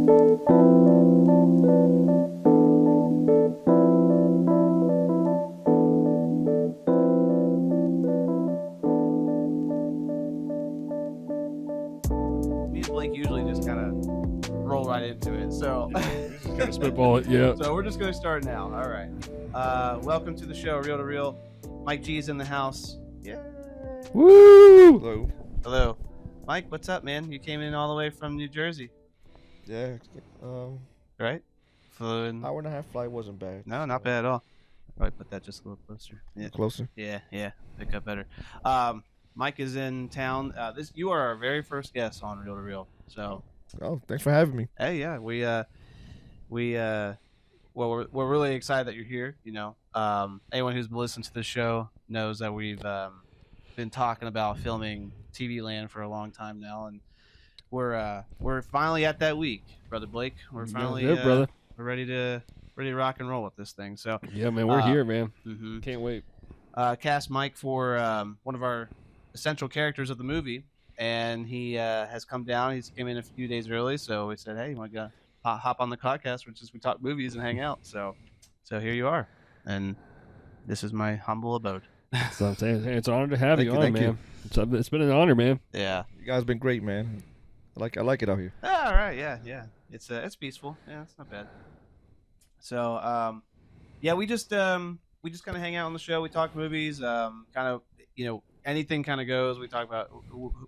Me and Blake usually just kind of roll right into it. So, Kind of spitball it, yeah. so we're just going to start now. All right. Welcome to the show, Real to Real. Mike G's in the house. Yeah. Woo! Hello. Hello. Mike, what's up, man? You came in all the way from New Jersey, Yeah. right? Flew in. Hour and a half flight wasn't bad. No, not bad at all. Probably put that just a little closer. Yeah. Closer. Yeah. Pick up better. Mike is in town. You are our very first guest on Real to Real. So, Oh, thanks for having me. hey, yeah, well, we're really excited that you're here. You know, anyone who's listened to the show knows that we've been talking about filming TV Land for a long time now, and we're finally at that week, brother Blake. We're finally brother. We're ready to rock and roll with this thing. So Yeah, man, we're here, man. mhm. Can't wait. Cast Mike for one of our essential characters of the movie, and he has come down. He's came in a few days early, so we said, "Hey, you want to hop on the podcast? We talk movies and hang out." So here you are, and this is my humble abode. That's what I'm saying. Hey, it's an honor to have Thank you you, on, thank man. It's been an honor, man. Yeah. You guys been great, man. I like it out here. All right. Yeah. It's peaceful. Yeah, it's not bad. So yeah, we just kind of hang out on the show. We talk movies. Kind of anything kind of goes. We talk about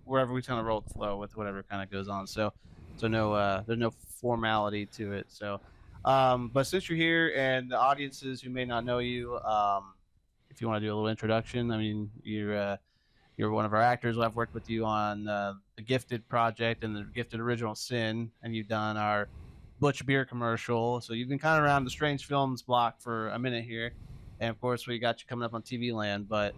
wherever we kind of roll the flow with whatever kind of goes on. So no there's no formality to it. So but since you're here and the audiences who may not know you, if you want to do a little introduction, I mean you're one of our actors. I've worked with you on the Gifted project and the Gifted Original Sin, and you've done our Butch Beer commercial. So you've been kind of around the Strange Films block for a minute here, and of course we got you coming up on TV Land. But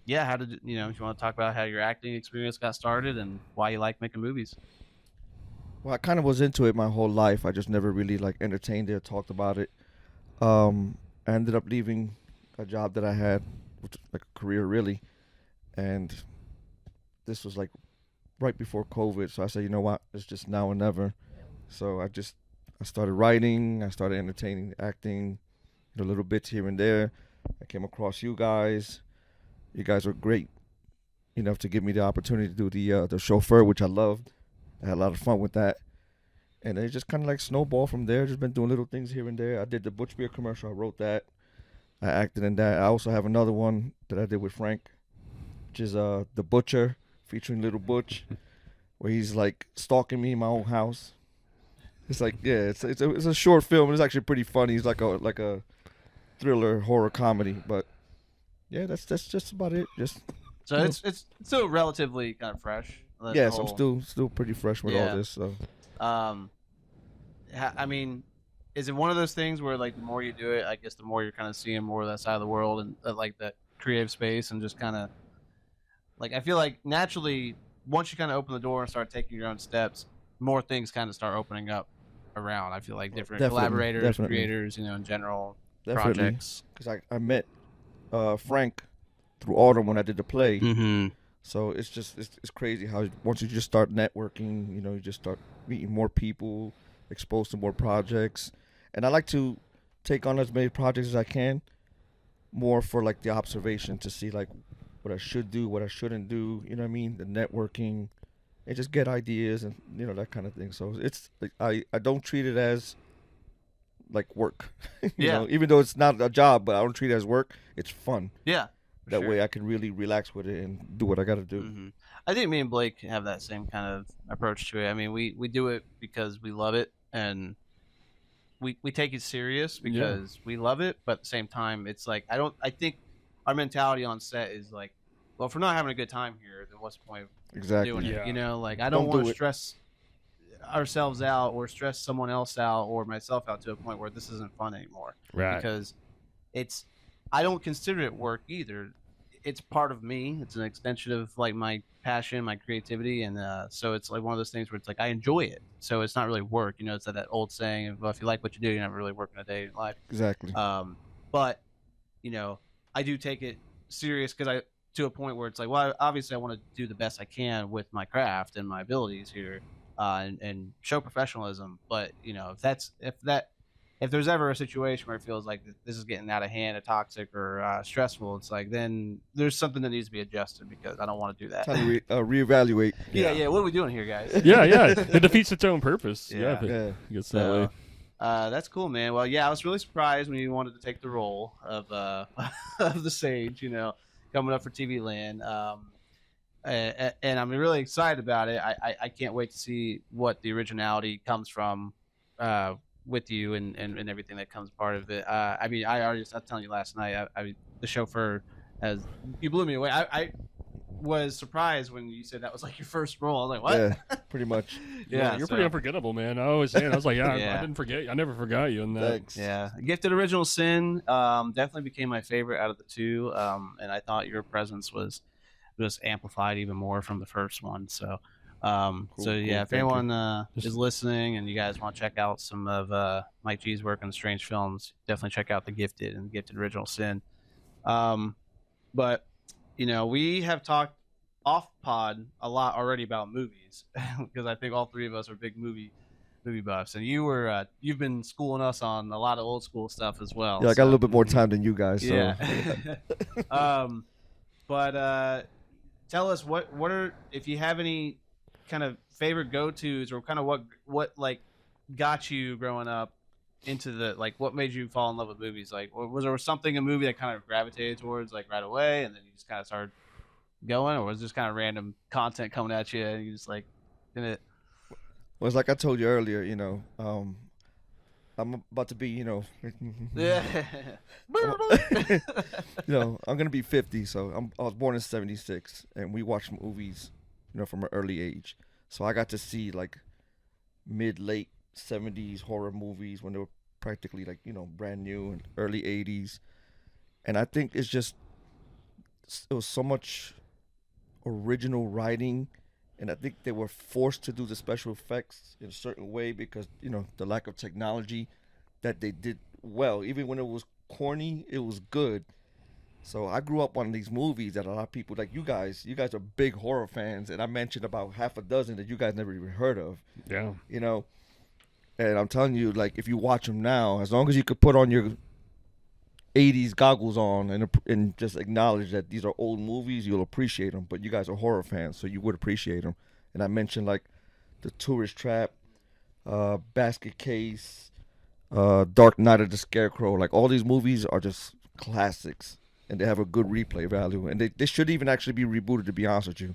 yeah, how did if you want to talk about how your acting experience got started and why you like making movies? Well, I kind of was into it my whole life. I just never really entertained it, talked about it. I ended up leaving a job that I had, which was like a career really, and this was like right before COVID. So I said, you know what, it's just now or never. So I started writing. I started entertaining, acting, little bits here and there. I came across you guys. You guys were great enough to give me the opportunity to do the chauffeur, which I loved. I had a lot of fun with that. And it just kind of snowballed from there. Just been doing little things here and there. I did the Butch Beer commercial. I wrote that. I acted in that. I also have another one that I did with Frank, which is The Butcher, featuring Little Butch, where he's stalking me in my own house. It's it's a short film. It's actually pretty funny. It's like a thriller horror comedy. But yeah, that's just about it. So it's still relatively kind of fresh. Yes, I'm still pretty fresh with all this. So I mean, is it one of those things where the more you do it, I guess the more you're kind of seeing more of that side of the world and that creative space, and just kind of I feel like naturally once you kind of open the door and start taking your own steps, more things kind of start opening up around. I feel like different collaborators, creators, in general, projects. Because I met Frank through Autumn when I did the play. Mm-hmm. So it's crazy how once you just start networking, you just start meeting more people, exposed to more projects. And I like to take on as many projects as I can, more for the observation to see what I should do, what I shouldn't do, you know what I mean? The networking, and just get ideas and that kind of thing. So it's I don't treat it as work. Even though it's not a job, but I don't treat it as work. It's fun. Yeah. That way I can really relax with it and do what I got to do. Mm-hmm. I think me and Blake have that same kind of approach to it. I mean, we do it because we love it, and we take it serious because we love it. But at the same time, it's I think our mentality on set is well, if we're not having a good time here, then what's the point of doing it? I don't want to stress ourselves out or stress someone else out or myself out to a point where this isn't fun anymore. Right. Because I don't consider it work either. It's part of me. It's an extension of my passion, my creativity, and so it's one of those things where it's I enjoy it. So it's not really work. It's that old saying of, well, if you like what you do, you're not really working a day in life. Exactly. But I do take it serious because to a point where it's well, obviously I want to do the best I can with my craft and my abilities here. and show professionalism. But if there's ever a situation where it feels like this is getting out of hand, or toxic, or stressful, it's like then there's something that needs to be adjusted, because I don't want to do that. Time to reevaluate. Yeah. What are we doing here, guys? Yeah. It defeats its own purpose. Yeah. It gets that way. That's cool, man. Well, yeah, I was really surprised when you wanted to take the role of of the Sage, coming up for TV Land. And I'm really excited about it. I can't wait to see what the originality comes from with you and everything that comes part of it. I mean, I was telling you last night, the chauffeur, you blew me away. I was surprised when you said that was like your first role. I was like, what? Yeah, pretty much. Yeah, you're pretty unforgettable, man. I was like, yeah, Yeah. I didn't forget. I never forgot you in that. Thanks. Yeah, Gifted Original Sin definitely became my favorite out of the two, and I thought your presence was just amplified even more from the first one. So, so yeah, if anyone is listening and you guys want to check out some of Mike G's work on Strange Films, definitely check out The Gifted and Gifted Original Sin. But we have talked off pod a lot already about movies because I think all three of us are big movie buffs, and you've been schooling us on a lot of old school stuff as well. Yeah, I got a little bit more time than you guys. So. Yeah. But tell us what are, if you have any kind of favorite go-tos, or kind of what like got you growing up into the, like, what made you fall in love with movies? Like, was there something, a movie that kind of gravitated towards like right away, and then you just kind of started going, or was it just kind of random content coming at you and you just like in it? Well, it's like I told you earlier, I'm about to be, Yeah. I'm gonna be 50, so I was born in '76, and we watched movies, from an early age. So I got to see like late '70s horror movies when they were practically like brand new, and early '80s, and I think it was so much original writing. And I think they were forced to do the special effects in a certain way because, the lack of technology, that they did well. Even when it was corny, it was good. So I grew up on these movies that a lot of people, like you guys are big horror fans. And I mentioned about half a dozen that you guys never even heard of. Yeah. And I'm telling you, like, if you watch them now, as long as you could put on your 80s goggles on and just acknowledge that these are old movies, you'll appreciate them. But you guys are horror fans, so you would appreciate them. And I mentioned like The Tourist Trap, Basket Case, Dark Night of the Scarecrow. Like, all these movies are just classics, and they have a good replay value. And they should even actually be rebooted, to be honest with you.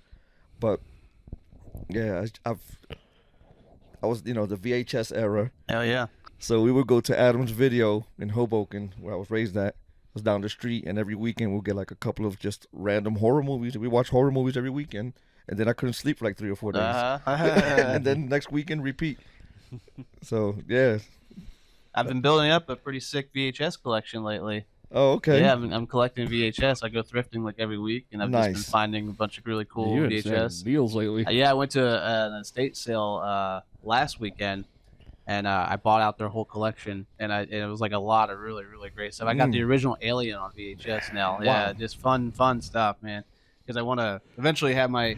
But yeah, I was the VHS era. Hell yeah. So we would go to Adam's Video in Hoboken, where I was raised at. It was down the street, and every weekend we'll get like a couple of just random horror movies. And we watch horror movies every weekend, and then I couldn't sleep for like 3 or 4 days. And then next weekend, repeat. So, yeah. I've been building up a pretty sick VHS collection lately. Oh, okay. Yeah, I'm collecting VHS. I go thrifting like every week, and I've just been finding a bunch of really cool VHS deals lately. Yeah, I went to an estate sale last weekend, and I bought out their whole collection, and it was like a lot of really, really great stuff. I got the original Alien on VHS now. Yeah, just fun stuff, man. Because I want to eventually have my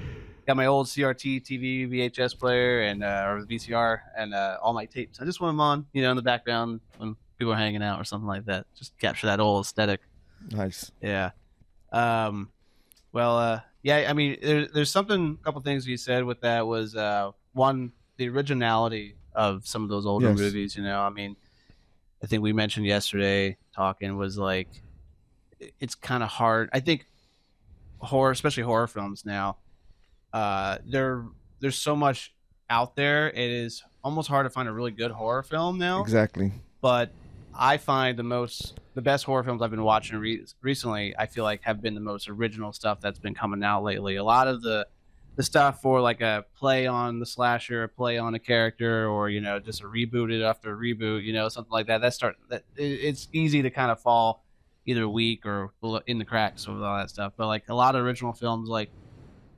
old CRT TV VHS player and or VCR and all my tapes. I just want them on, in the background when people are hanging out or something like that. Just capture that old aesthetic. Nice. Yeah. Well, yeah. I mean, there's a couple things you said with that was one, the originality of some of those older movies. I mean, I think we mentioned yesterday talking was like, it's kind of hard. I think horror, especially horror films now, there's so much out there. It is almost hard to find a really good horror film now. Exactly. But I find the best horror films I've been watching recently, I feel like, have been the most original stuff that's been coming out lately. A lot of the stuff for like a play on the slasher, a play on a character, or just a rebooted after a reboot, something like that. It's easy to kind of fall either weak or in the cracks with all that stuff. But like a lot of original films, like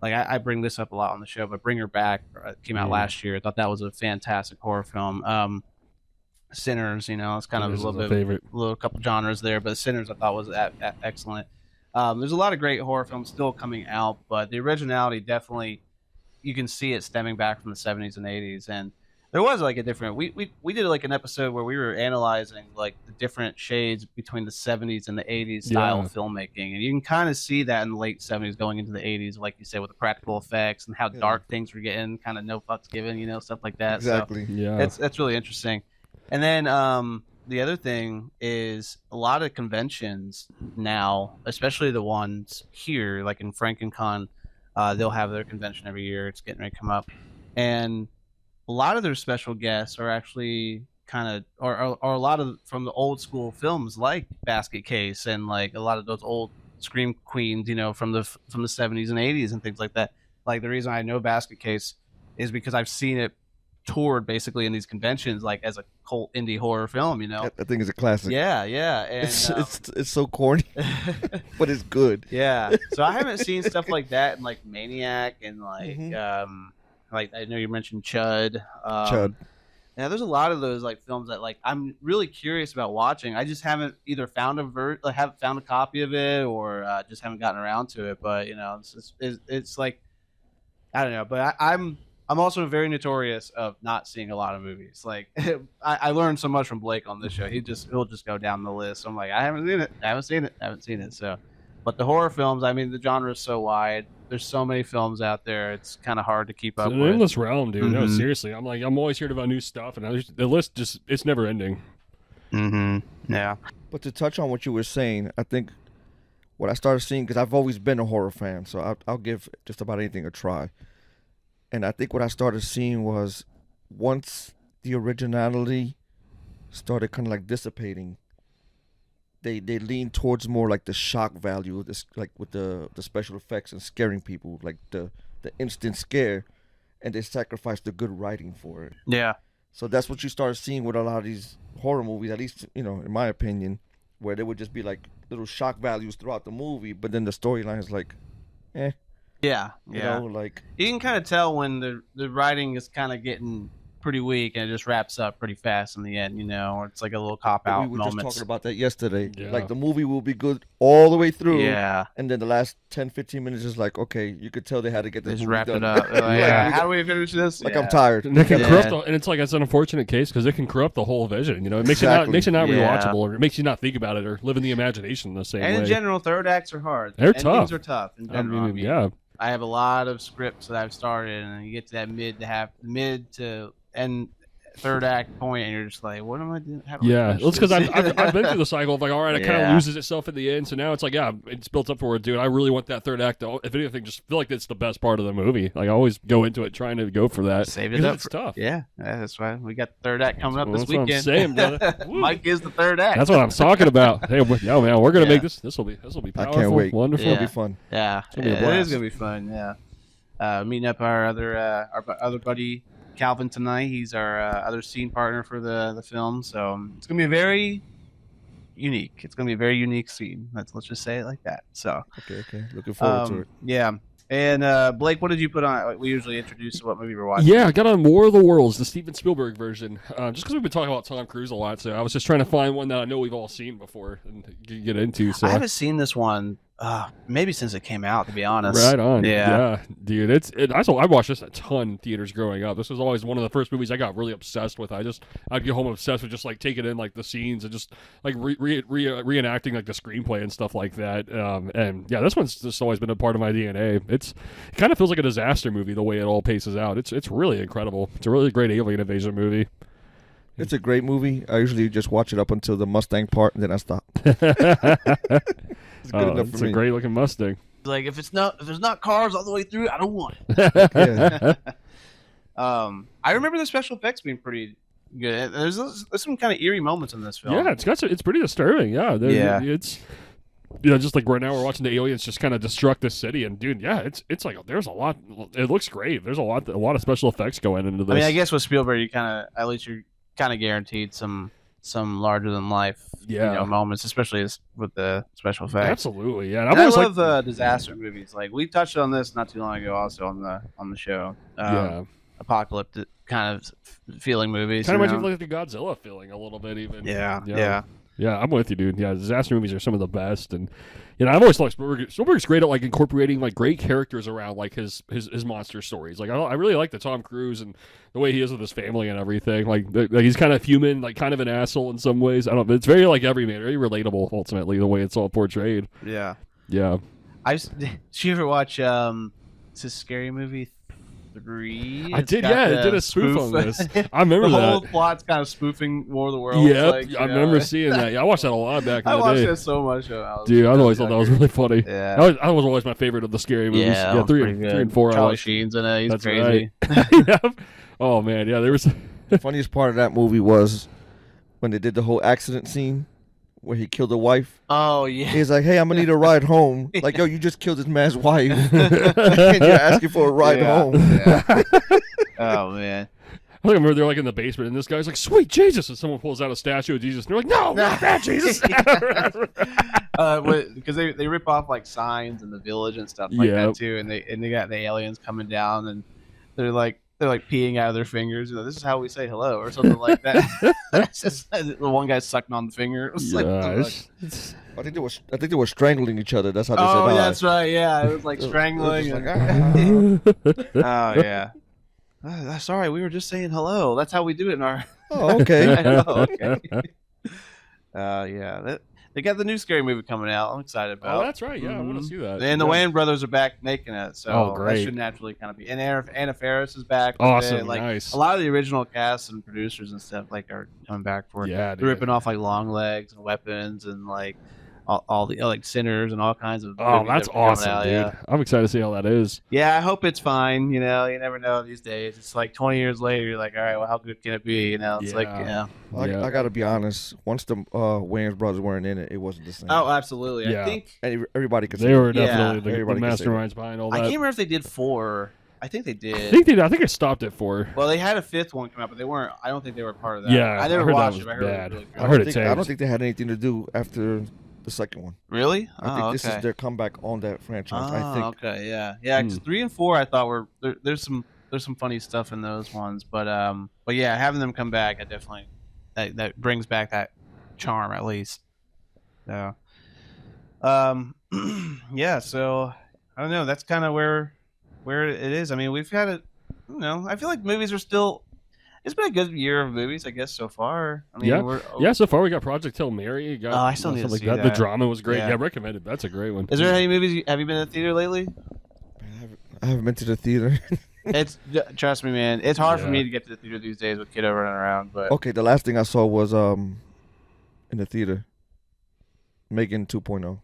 I bring this up a lot on the show, but Bring Her Back came out last year. I thought that was a fantastic horror film. Sinners, it's kind of a little bit, little couple genres there, but Sinners I thought was excellent. There's a lot of great horror films still coming out, but the originality definitely you can see it stemming back from the 70s and 80s, and there was like a different. We did like an episode where we were analyzing like the different shades between the 70s and the 80s style of filmmaking, and you can kind of see that in the late 70s going into the 80s, like you said, with the practical effects and how dark things were getting, kind of no fucks given, stuff like that. Exactly. So that's really interesting. And then the other thing is a lot of conventions now, especially the ones here, like in FrankenCon, they'll have their convention every year. It's getting ready to come up, and a lot of their special guests are actually kind of, or a lot of from the old school films like Basket Case and like a lot of those old scream queens, from the 70s and 80s and things like that. Like the reason I know Basket Case is because I've seen it toured basically in these conventions, like as a cult indie horror film. I think it's a classic. Yeah, and it's so corny, but it's good. Yeah, so I haven't seen stuff like that in like Maniac and like like I know you mentioned Chud. Chud. Yeah, there's a lot of those like films that like I'm really curious about watching. I just haven't either found haven't found a copy of it, or just haven't gotten around to it. But it's like I don't know. But I'm also very notorious of not seeing a lot of movies. Like I learned so much from Blake on this show. He'll just go down the list. I'm like, I haven't seen it. So, but the horror films, I mean, the genre is so wide. There's so many films out there. It's kind of hard to keep up with. It's an endless realm, dude. No, seriously. I'm always hearing about new stuff, and the list it's never ending. Yeah. But to touch on what you were saying, I think what I started seeing, because I've always been a horror fan, so I'll give just about anything a try. And I think what I started seeing was once the originality started kind of like dissipating, they leaned towards more like the shock value, this like with the special effects and scaring people, like the instant scare, and they sacrificed the good writing for it. Yeah. So that's what you started seeing with a lot of these horror movies, at least in my opinion, where they would just be like little shock values throughout the movie, but then the storyline is like, eh. Yeah, like you can kind of tell when the writing is kind of getting pretty weak and it just wraps up pretty fast in the end, or it's like a little cop out moment. We were just talking about that yesterday. Yeah. Like the movie will be good all the way through. Yeah. And then the last 10-15 minutes is like, okay, you could tell they had to get this movie wrap done. It up. Like, how do we finish this? Like I'm tired. And it can corrupt and it's like it's an unfortunate case because it can corrupt the whole vision. It makes it not rewatchable, or it makes you not think about it or live in the imagination the same way. And in general, third acts are hard. They're Endings tough. are tough. In general. Yeah. I have a lot of scripts that I've started, and you get to that mid to end third act point, and you're just like, what am I doing? Yeah, it's because I've been through the cycle of like, all right, it kind of loses itself at the end, so now it's like, yeah, it's built up for it, dude. I really want that third act to, if anything, just feel like it's the best part of the movie. Like I always go into it trying to go for that. Save it up. It's tough. Yeah, that's why we got the third act coming up this weekend. That's what I'm saying, brother. Mike is the third act. That's what I'm talking about. Hey, yo, man, we're gonna make this. This will be powerful. I can't wait. Wonderful. It'll be fun. Yeah, it's gonna be a blast. It is gonna be fun. Yeah, meeting up our other buddy Calvin tonight. He's our other scene partner for the film, so it's gonna be very unique. It's gonna be a very unique scene. Let's just say it like that. So okay, looking forward to it. Yeah. And Blake, what did you put on? We usually introduce what movie we're watching. Yeah, I got on War of the Worlds, the Steven Spielberg version, just because we've been talking about Tom Cruise a lot. So I was just trying to find one that I know we've all seen before and get into. So I haven't seen this one. Maybe since it came out, to be honest. Right on. Yeah, dude. I watched this a ton in theaters growing up. This was always one of the first movies I got really obsessed with. I'd get home obsessed with just like taking in like the scenes and just like reenacting like the screenplay and stuff like that. And yeah, this one's just always been a part of my DNA. It kind of feels like a disaster movie the way it all paces out. It's really incredible. It's a really great alien invasion movie. It's a great movie. I usually just watch it up until the Mustang part, and then I stop. It's good enough for me. It's a great looking Mustang. Like if there's not cars all the way through, I don't want it. I remember the special effects being pretty good. There's some kind of eerie moments in this film. Yeah, it's pretty disturbing. Yeah, it's just like right now we're watching the aliens just kind of destruct this city, and dude, yeah, it's like there's a lot. It looks great. There's a lot of special effects going into this. I mean, I guess with Spielberg, you're kind of guaranteed some larger than life moments, especially with the special effects. Absolutely, yeah. And I love disaster movies. Like we touched on this not too long ago, also on the show. Apocalyptic kind of feeling movies. Kind of makes you look at the Godzilla feeling a little bit, even. Yeah. Yeah, I'm with you, dude. Yeah, disaster movies are some of the best, and I've always thought Spielberg's great at like incorporating like great characters around like his monster stories. Like I really like the Tom Cruise and the way he is with his family and everything. Like he's kind of human, like kind of an asshole in some ways. I don't know. It's very like everyman, very relatable ultimately the way it's all portrayed. Yeah. Yeah. Did you ever watch it's a Scary Movie 3? I did, yeah. It did a spoof on this. I remember the that. The whole plot's kind of spoofing War of the Worlds. Yeah, like, I remember seeing that. Yeah, I watched that a lot back in the day. I watched it so much. Dude, I always thought that was really funny. Yeah. That was always my favorite of the scary movies. Yeah, 3 and 4. Charlie Sheen's in it. He's That's crazy. Right. Yeah. Oh, man. Yeah, there was... The funniest part of that movie was when they did the whole accident scene where he killed the wife. Oh, yeah. He's like, hey, I'm going to need a ride home. Like, yo, you just killed this man's wife. And you're asking for a ride home. Yeah. Oh, man. I think I remember they're like in the basement, and this guy's like, "Sweet Jesus!" and someone pulls out a statue of Jesus, and they're like, "No, not that Jesus!" Because they rip off like signs in the village and stuff like that too, and they got the aliens coming down, and they're like peeing out of their fingers. You know, this is how we say hello or something like that. It's just, the one guy's sucking on the finger. It was I think they were strangling each other. That's how they said. Oh, that's right. Yeah, it was like strangling. Oh yeah. Sorry, we were just saying hello. That's how we do it in our. Oh, okay. I know, okay. Yeah. They got the new Scary Movie coming out. I'm excited about. Oh, that's right. Yeah, I want to see that. And the Wayans brothers are back making it, so great. that should naturally kind of be. And Anna Faris is back. Awesome, like, nice. A lot of the original cast and producers and stuff like are coming back for it. Yeah, they're ripping off like Long Legs and Weapons and like all the like Sinners and all kinds of. Oh, that's awesome, out, dude! yeah. I'm excited to see how that is. Yeah, I hope it's fine. You know, you never know these days. It's like 20 years later, you're like, all right, well, how good can it be? You know, it's like, yeah. I got to be honest. Once the Wayans brothers weren't in it, it wasn't the same. Oh, absolutely. Yeah. I think everybody could. They were definitely the everybody masterminds behind all that. I can't remember if they did 4. I think they did. I think it stopped at 4. Well, they had a 5th one come out, but they weren't. I don't think they were part of that. Yeah, I never heard watched that it. was I heard bad. it was really good. I heard it I don't think they had anything to do after the second one. Really? I think this is their comeback on that franchise. I think. Okay, yeah. Because 3 and 4, I thought were there's some funny stuff in those ones, but yeah, having them come back, I definitely that brings back that charm at least. So, yeah. So I don't know. That's kind of where it is. I mean, we've had it. I feel like movies are still. It's been a good year of movies, I guess, so far. I mean, so far we got Project Hail Mary. I still need to see that. The drama was great. Yeah. Yeah, recommended. That's a great one. Is there any movies? Have you been to the theater lately? I haven't been to the theater. Trust me, man. It's hard for me to get to the theater these days with kiddo running around. But okay, the last thing I saw was in the theater. Megan 2.0.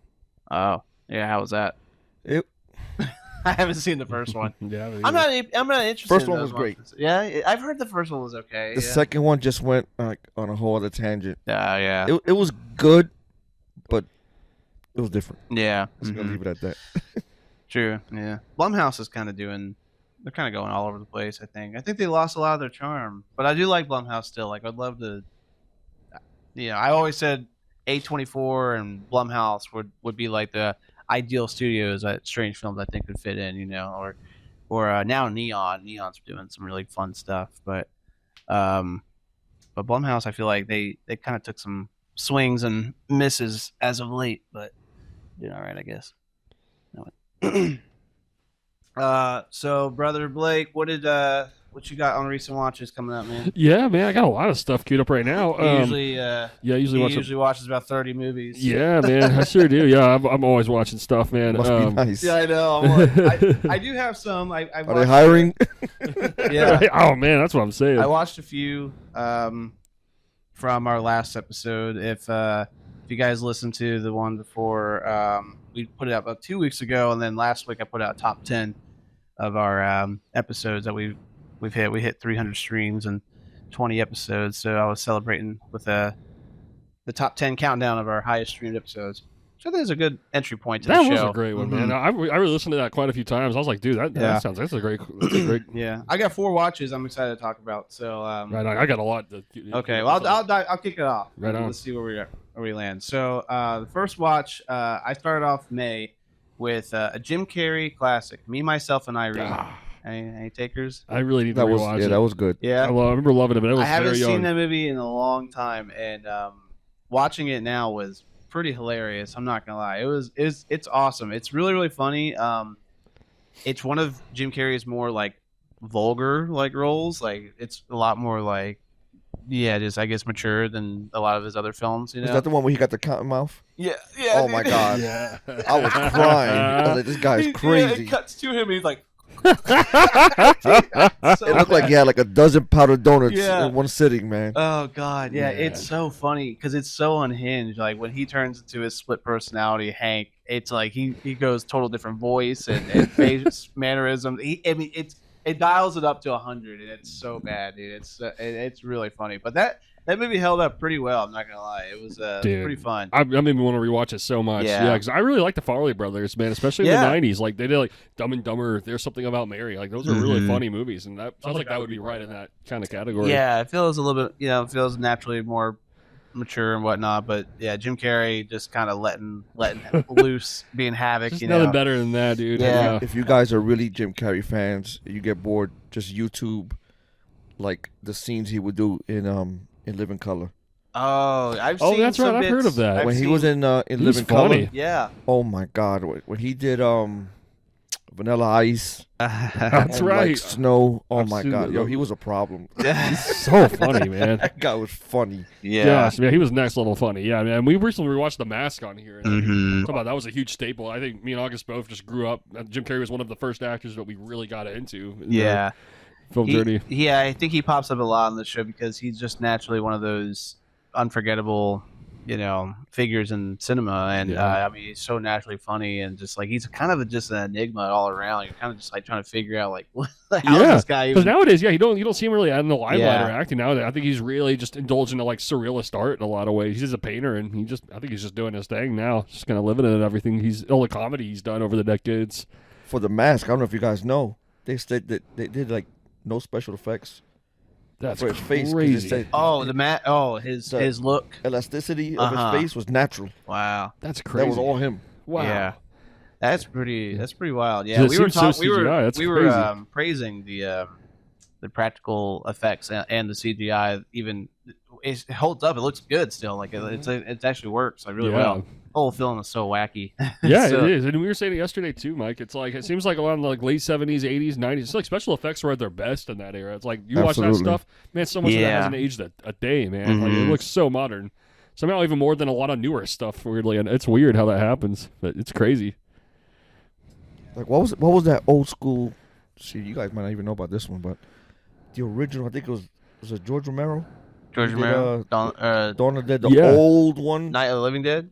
Oh, yeah. How was that? I haven't seen the first one. Yeah, I'm not interested. First in one those was great. Yeah, I've heard the first one was okay. The second one just went on a whole other tangent. Yeah. It was good, but it was different. Yeah. I'm just gonna leave it at that. True. Yeah. Blumhouse is kind of doing. They're kind of going all over the place. I think they lost a lot of their charm, but I do like Blumhouse still. Like, I'd love to. I always said A24 and Blumhouse would be like the ideal studios that Strange Films I think could fit in, or now Neon's doing some really fun stuff, but Blumhouse I feel like they kind of took some swings and misses as of late, but doing all right, I guess. So brother Blake, what you got on recent watches coming up, man? Yeah, man, I got a lot of stuff queued up right now. Usually watches about 30 movies. Yeah, man, I sure do. Yeah, I'm always watching stuff, man. Must be nice. Yeah, I know. I do have some. Are they hiring? Yeah. Oh man, that's what I'm saying. I watched a few from our last episode. If you guys listened to the one before, we put it out about 2 weeks ago, and then last week I put out top 10 of our episodes that we've hit. We hit 300 streams and 20 episodes, so I was celebrating with the top 10 countdown of our highest streamed episodes. So I think it's a good entry point to the show. That was a great one, man. I really listened to that quite a few times. I was like, dude, that's a great. Yeah, I got 4 watches I'm excited to talk about. So right on. I got a lot. Okay, well I'll kick it off. Right on. Let's see where we land. So the first watch, I started off May with a Jim Carrey classic, Me, Myself, and Irene. Any takers? I really need to rewatch it. Yeah, that was good. Yeah, I remember loving it, but I haven't very seen young. that movie in a long time, and watching it now was pretty hilarious. I'm not gonna lie. It's awesome. It's really really funny. It's one of Jim Carrey's more like vulgar like roles. Like it's a lot more like just I guess mature than a lot of his other films. You know? Is that the one where he got the cotton mouth? Yeah. Oh my god. Yeah. I was crying. I was like, this guy's crazy. It cuts to him and he's like. It looked like he had like a dozen powdered donuts Yeah. in one sitting, man. Oh god, yeah, it's so funny because it's so unhinged. Like when he turns into his split personality, Hank, it's like he goes total different voice and face mannerisms. It dials it up to 100, and it's so bad, dude. It's really funny. But that movie held up pretty well. I'm not gonna lie, it was pretty fun. I made me want to rewatch it so much. Yeah, because I really like the Farley brothers, man, especially in the '90s. Like they did like Dumb and Dumber. There's Something About Mary. Like those are really funny movies, and that sounds like that would be right in that kind of category. Yeah, it feels a little bit, it feels naturally more mature and whatnot. But yeah, Jim Carrey just kind of letting loose, being havoc. Just nothing better than that, dude. Yeah. If you guys are really Jim Carrey fans, you get bored, just YouTube like the scenes he would do in Living Color. Oh, I've seen. Oh, that's right. I've heard of that. When he was in Living funny. Color. Yeah. Oh my god, when he did Vanilla Ice. That's and, right. Like Snow. Oh I've my seen god, that. yo, he was a problem. He's so funny, man. That guy was funny. Yeah. Gosh, man, he was next level funny. Yeah, man. We recently rewatched The Mask on here. And Mhm. talk about that was a huge staple. I think me and August both just grew up. Jim Carrey was one of the first actors that we really got into. In Yeah. the film journey. Yeah, I think he pops up a lot on the show because he's just naturally one of those unforgettable, figures in cinema, and Yeah. I mean, he's so naturally funny, and just like he's kind of just an enigma all around. You're kind of just like trying to figure out like how is this guy Because even? nowadays, you don't see him really out in the limelight Yeah. or acting now. I think he's really just indulged into like surrealist art in a lot of ways. He's a painter, and I think he's just doing his thing now, just kind of living in everything. All the comedy he's done over the decades. For The Mask, I don't know if you guys know, they said that they did like no special effects That's for his face. 'cause they crazy. said His look. elasticity of Uh-huh. his face was natural. Wow. That's crazy. That was all him. Wow. Yeah. That's pretty wild. Yeah, Yeah, it we were seems so we were CGI. That's we crazy. were praising the practical effects and the CGI. Even it holds up. It looks good still. Like it actually works like really well. The whole film is so wacky. Yeah, So- it is. And we were saying it yesterday too, Mike. It's like it seems like a lot of like late 70s, 80s, 90s. It's like special effects were at their best in that era. It's like you watch that Absolutely. stuff, man. So much of that Yeah. hasn't aged a day, man. Like it Mhm. looks so modern. Somehow even more than a lot of newer stuff. Weirdly, and it's weird how that happens, but it's crazy. Like what was that old school? See, you guys might not even know about this one, but the original, I think was it George Romero? George He did, Romero, Dawn of the Dead, the Yeah. old one. Night of the Living Dead.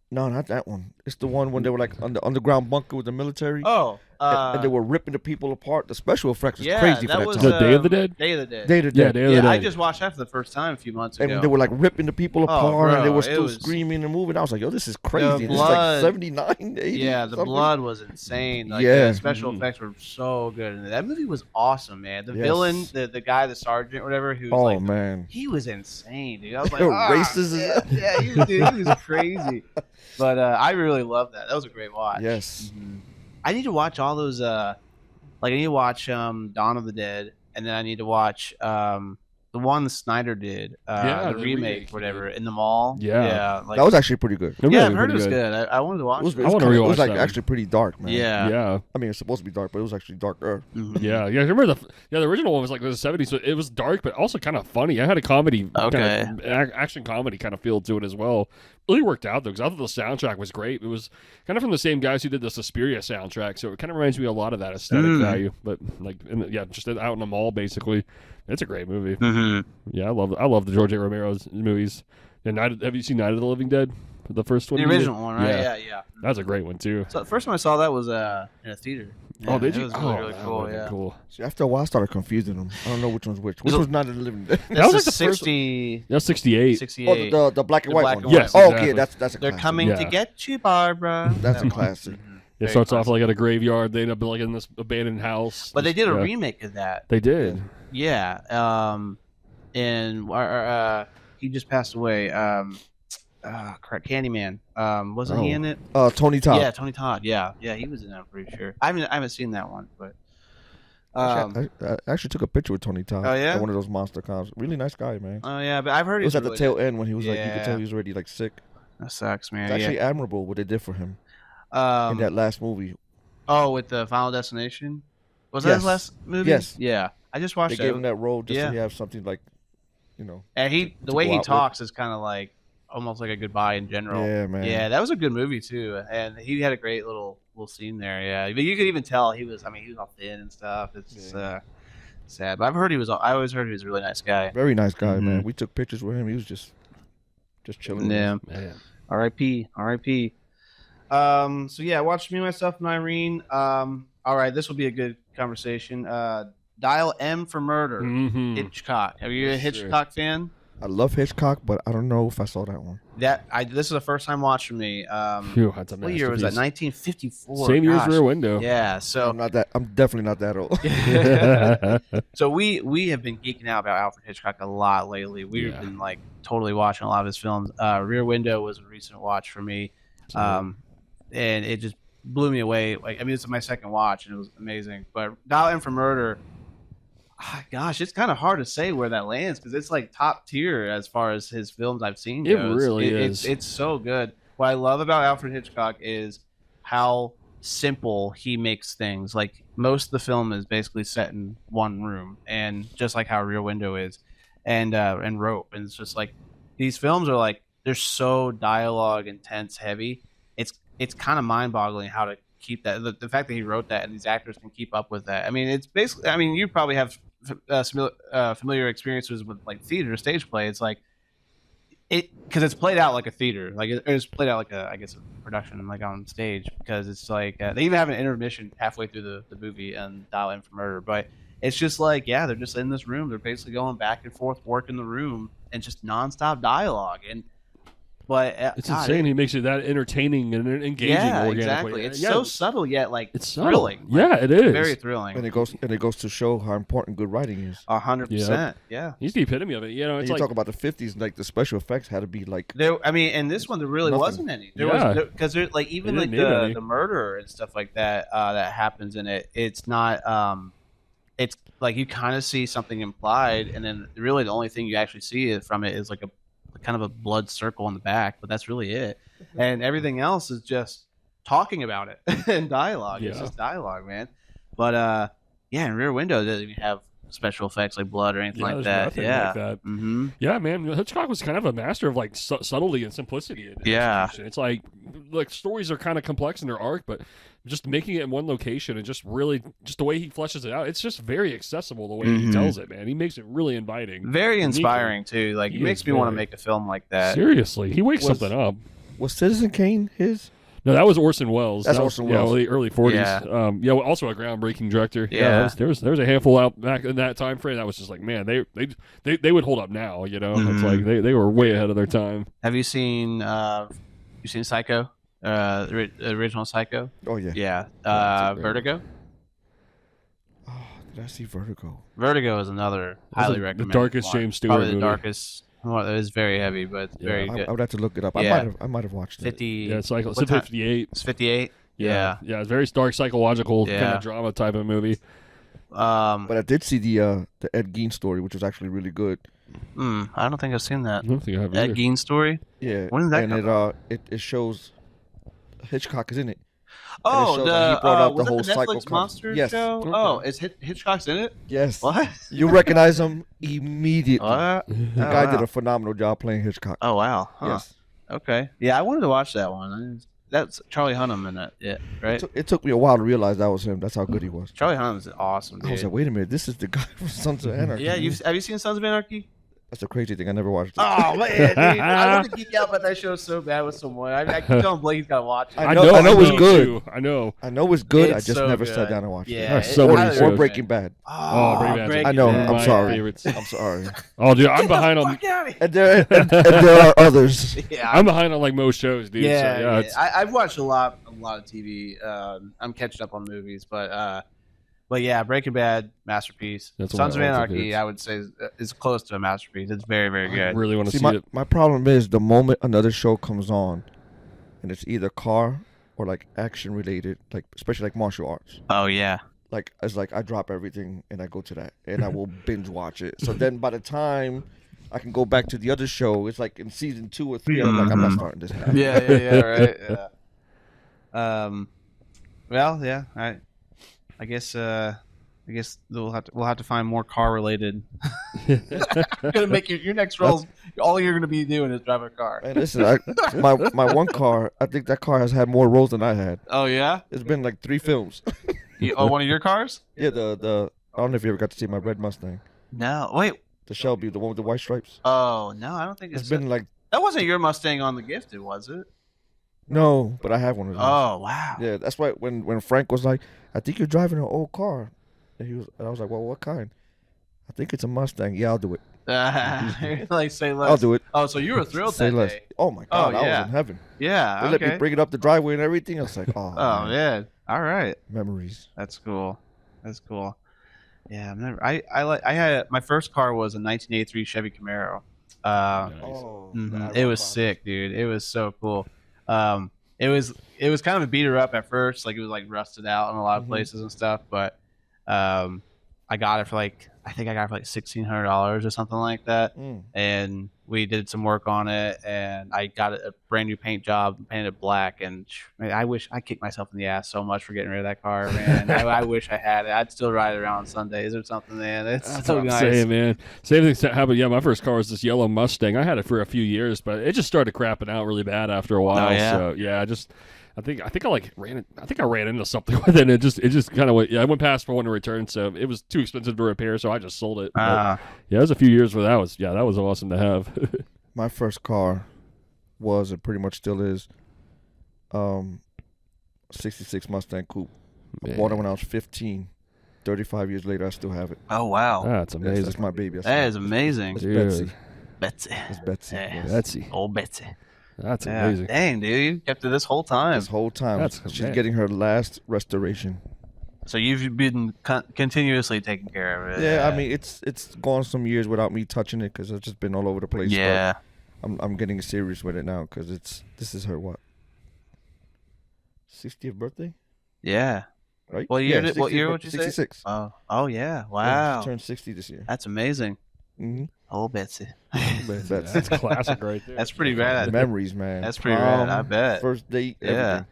No, not that one. It's the one when they were like on the underground bunker with the military, Oh, and they were ripping the people apart. The special effects was yeah, crazy for that that was time. The Day of the Dead? Day of the Dead. Day to Yeah, Day. Day of the Yeah, I Dead. just watched that for the first time a few months ago. And they were like ripping the people apart, and they bro, were it still was- screaming and moving. I was like, "Yo, this is crazy!" And It's blood- like 79, 80. Yeah, the something. blood was insane. Like, Yeah. the special effects were so good, and that movie was awesome, man. The Yes. villain, the guy, the sergeant, whatever, who was Oh like, man, he was insane, dude. I was like, Racist as yeah, hell. yeah, he was crazy. But I really loved that. That was a great watch. yes. Mhm. I need to watch all those. I need to watch Dawn of the Dead, and then I need to watch the one Snyder did, Yeah, the the remake, remake, whatever, in the mall. Yeah. like, That was actually pretty good. It yeah, really I've heard it pretty was good. I wanted to watch It was, it. it was, wanna kinda- it was rewatch like that one. actually pretty dark, man. Yeah. Yeah. I mean, it's supposed to be dark, but it was actually darker. Mhm. Yeah, I remember the original one was like the 70s, so it was dark but also kind of funny. I had a comedy, Okay. kind of, action comedy kind of feel to it as well. Really worked out though, because I thought the soundtrack was great. It was kind of from the same guys who did the Suspiria soundtrack, so it kind of reminds me a lot of that aesthetic value. But like, just out in the mall basically. It's a great movie. Mm-hmm. Yeah, I love the George A. Romero's movies. And have you seen Night of the Living Dead? The first one, The you did? original one, right? Yeah. That's a great one too. So the first time I saw that was in a theater. Yeah, Oh, did you? It was really, oh, really that cool. would've been Yeah. cool. See, after a while, I started confusing them. I don't know which one's which. Which So- one's not in the living dead? This was is like the first- 60, That's 68. 68. Oh, the black and The white black one. and Yes, Oh, exactly. okay, that's a They're classic. coming to Yeah. get you, Barbara. That's a That one. classic. Mhm. It Very starts off classic. like at a graveyard. They end up like in this abandoned house. But they did a Yeah. remake of that. They did. Yeah. And he just passed away. Candyman. Wasn't he Oh. in it? Tony Todd. Yeah, Tony Todd. Yeah, he was in that. I'm pretty sure. I haven't seen that one, but I actually took a picture with Tony Todd. Oh, yeah? At one of those monster cons. Really nice guy, man. Oh yeah, but I've heard It was he's at the really tail good. end when he was like, you could tell he was already like sick. That sucks, man. It's actually admirable what they did for him in Um, that last movie. oh, with the Final Destination, was that his Yes. last movie? Yes. Yeah, I just They watched gave it. him that role just Yeah. to have something like, And the to way go he out with. talks is kind of like almost like a goodbye in general. Yeah, man. Yeah, that was a good movie too, and he had a great little scene there. Yeah, but you could even tell he was. I mean, he was all thin and stuff. It's just, sad, but I always heard he was a really nice guy. Very nice guy, man. Mhm. We took pictures with him. He was just chilling. with Yeah. us. Man. R.I.P. R.I.P. So yeah, watch Me, Myself, and Irene. All right, this will be a good conversation. Dial M for Murder. Mhm. Hitchcock. Are you a Yes, sir. Hitchcock fan? I love Hitchcock, but I don't know if I saw that one. This is a first time watch for me. Phew, that's a What year was that? masterpiece. 1954. Same year as Gosh. Rear Window. Yeah. So I'm definitely not that old. so we have been geeking out about Alfred Hitchcock a lot lately. We've Yeah. been like totally watching a lot of his films. Rear Window was a recent watch for me, and it just blew me away. Like, I mean, it's my second watch and it was amazing. But Dial M for Murder, gosh, it's kind of hard to say where that lands because it's like top tier as far as his films I've seen. It goes. really is. It's so good. What I love about Alfred Hitchcock is how simple he makes things. Like most of the film is basically set in one room, and just like how Rear Window is, and Rope, and it's just like these films are like they're so dialogue intense heavy. It's kind of mind boggling how to keep that. The fact that he wrote that and these actors can keep up with that. I mean, it's basically. I mean, you probably have familiar experiences with like theater stage play. It's like because it's played out like a theater, like it's played out like a production like on stage, because it's like they even have an intermission halfway through the movie and Dial M for Murder. But it's just like, yeah, they're just in this room, they're basically going back and forth working the room and just nonstop dialogue. But It's God, insane. He makes it that entertaining and engaging yeah, organically. exactly. It's Yeah, so subtle yet like it's subtle. thrilling. Yeah, it is. Very thrilling. And it goes to show how important good writing is. 100%. Yeah. He's the epitome of it. You know, And it's you like talk about the 50s, like the special effects had to be like There, I mean, in this one there really Nothing. wasn't any. There Yeah. was because there like even They like didn't need any. the murder and stuff like that that happens in it. It's not. It's like you kind of see something implied, and then really the only thing you actually see from it is like a kind of a blood circle on the back, but that's really it. And everything else is just talking about it and dialogue. It's Yeah. just dialogue, man. But yeah, in Rear Window doesn't even have special effects like blood or anything yeah, like there's that. nothing Yeah. like that. Mm-hmm. Yeah, man, Hitchcock was kind of a master of like subtlety and simplicity. In Yeah. execution. It's like stories are kind of complex in their arc, but just making it in one location and just really just the way he fleshes it out, it's just very accessible the way he Mhm. tells it, man. He makes it really inviting. Very Uniquely. inspiring too. Like He it makes is me want to very- make a film like that. Seriously, he wakes Was- something up. Was Citizen Kane his? No, that was Orson Welles. That's That was, Orson Welles. Yeah, early 40s. Yeah. Yeah, well, also a groundbreaking director. Yeah. there was a handful out back in that time frame that was just like, man, they would hold up now. You know, it's Mhm. like they were way ahead of their time. Have you seen Psycho? The original Psycho? Oh yeah. Yeah. that's a great Vertigo. Oh, did I see Vertigo? Vertigo is another That's highly the recommended. darkest one. James Stewart Probably the movie. darkest. Well, it is very heavy, but it's Yeah, very I good. would have to look it up. Yeah. I might have watched it. 50. Yeah, it's like what it's time- 58. It's 58. Yeah. Yeah, it's very dark, psychological kind Yeah. of drama type of movie. But I did see the Ed Gein story, which was actually really good. I don't think I've seen I that. don't think I have That either. Gein story. Yeah. When did that and come it shows Hitchcock is in it. Oh, shows the that he brought out was the it whole the Netflix psycho monster yes. show? Okay. Oh, is Hitchcock's in it? Yes. What? You recognize him immediately. What? The Oh, guy wow. did a phenomenal job playing Hitchcock. Oh wow. Huh. Yes. Okay. Yeah, I wanted to watch that one. That's Charlie Hunnam in that. Yeah. Right. It took me a while to realize that was him. That's how good he was. Charlie Hunnam's awesome, I was dude. like, wait a minute, this is the guy from Sons of Anarchy. Yeah, have you seen Sons of Anarchy? That's a crazy thing. I never watched it. Oh man, dude. I want to geek out about that show so bad with someone. I keep telling Blake he's got to watch it. I know it was good. too. I know. I know it's good. I It's just so never good. sat down and watched Yeah, it. There's so many highly shows. Or recommend. Breaking Bad. Oh, Breaking Bad's I know, one of I'm my sorry. favorites. I'm sorry. Oh, dude, I'm behind on. Fuck out of here. And there are others. Yeah, I'm behind on like most shows, dude. yeah, so, yeah. it's, I've watched a lot of TV. I'm catching up on movies, but yeah, Breaking Bad, masterpiece. That's one Sons of of my all-time Anarchy, favorites. I would say, is close to a masterpiece. It's very, very I good. really want to See, see it. my problem is the moment another show comes on, and it's either car or like action related, like especially like martial arts. Oh yeah, like it's like I drop everything and I go to that and I will binge watch it. So then by the time I can go back to the other show, it's like in season 2 or 3. I'm like, I'm not starting this now. Yeah, right. Yeah. Well, yeah. I guess we'll have to find more car related. You're gonna make your next role. All you're gonna be doing is drive a car. And listen, my one car, I think that car has had more roles than I had. Oh yeah. It's been like 3 films. One of your cars? Yeah, the I don't know if you ever got to see my red Mustang, No. Wait. the Shelby, the one with the white stripes. Oh no, I don't think It's been like that wasn't your Mustang on the Gifted, was it? no, but I have one of those. Oh wow. Yeah, that's why when Frank was like, I think you're driving an old car, and I was like, well, what kind? I think it's a Mustang. Yeah, I'll do it. Like say less. I'll do it. Oh, so you were thrilled Say that less. day. Oh my God, I yeah. was in heaven. Yeah. They let me bring it up the driveway and everything. I was like, oh, Oh man. man. All right. Memories. That's cool. That's cool. Yeah, I had my first car was a 1983 Chevy Camaro. Oh, It was sick, dude. It was so cool. It was kind of a beater up at first, like it was like rusted out in a lot of places and stuff. But I got it for I think I got it for $1,600 or something like that. And we did some work on it, and I got a brand new paint job, painted it black. And man, I kicked myself in the ass so much for getting rid of that car, man. I wish I had it. I'd still ride it around on Sundays or something, man. It's so nice. Same, man. Same thing happened. Yeah, my first car was this yellow Mustang. I had it for a few years, but it just started crapping out really bad after a while. Oh, yeah? So yeah, I think I ran it. I think I ran into something with it. And it just kind of went. Yeah, I went past for one to return, so it was too expensive to repair. So I just sold it. But, yeah, it was a few years where that was awesome to have. My first car was, and pretty much still is, 66 Mustang Coupe. I bought it when I was 15. 35 years later, I still have it. Oh wow, That's Yes, amazing. that's my baby. that is amazing. It's Dude. Betsy. Betsy. It's Betsy. Yeah. Yes. Betsy. Old Betsy. That's Yeah. amazing. Dang, dude, you kept it this whole time. This whole time. She's man. getting her last restoration. So you've been continuously taking care of it. Yeah, I mean, it's gone some years without me touching it because it's just been all over the place. Yeah. But I'm getting serious with it now because this is her what? 60th birthday? Yeah. Right? What year? Yeah, What year would you 66. say? Oh yeah. Yeah, Wow. she turned 60 this year. That's amazing. Mm-hmm. Old Betsy. That's classic right there. That's pretty rad. Memories, man. That's pretty rad, I bet. First date, Yeah.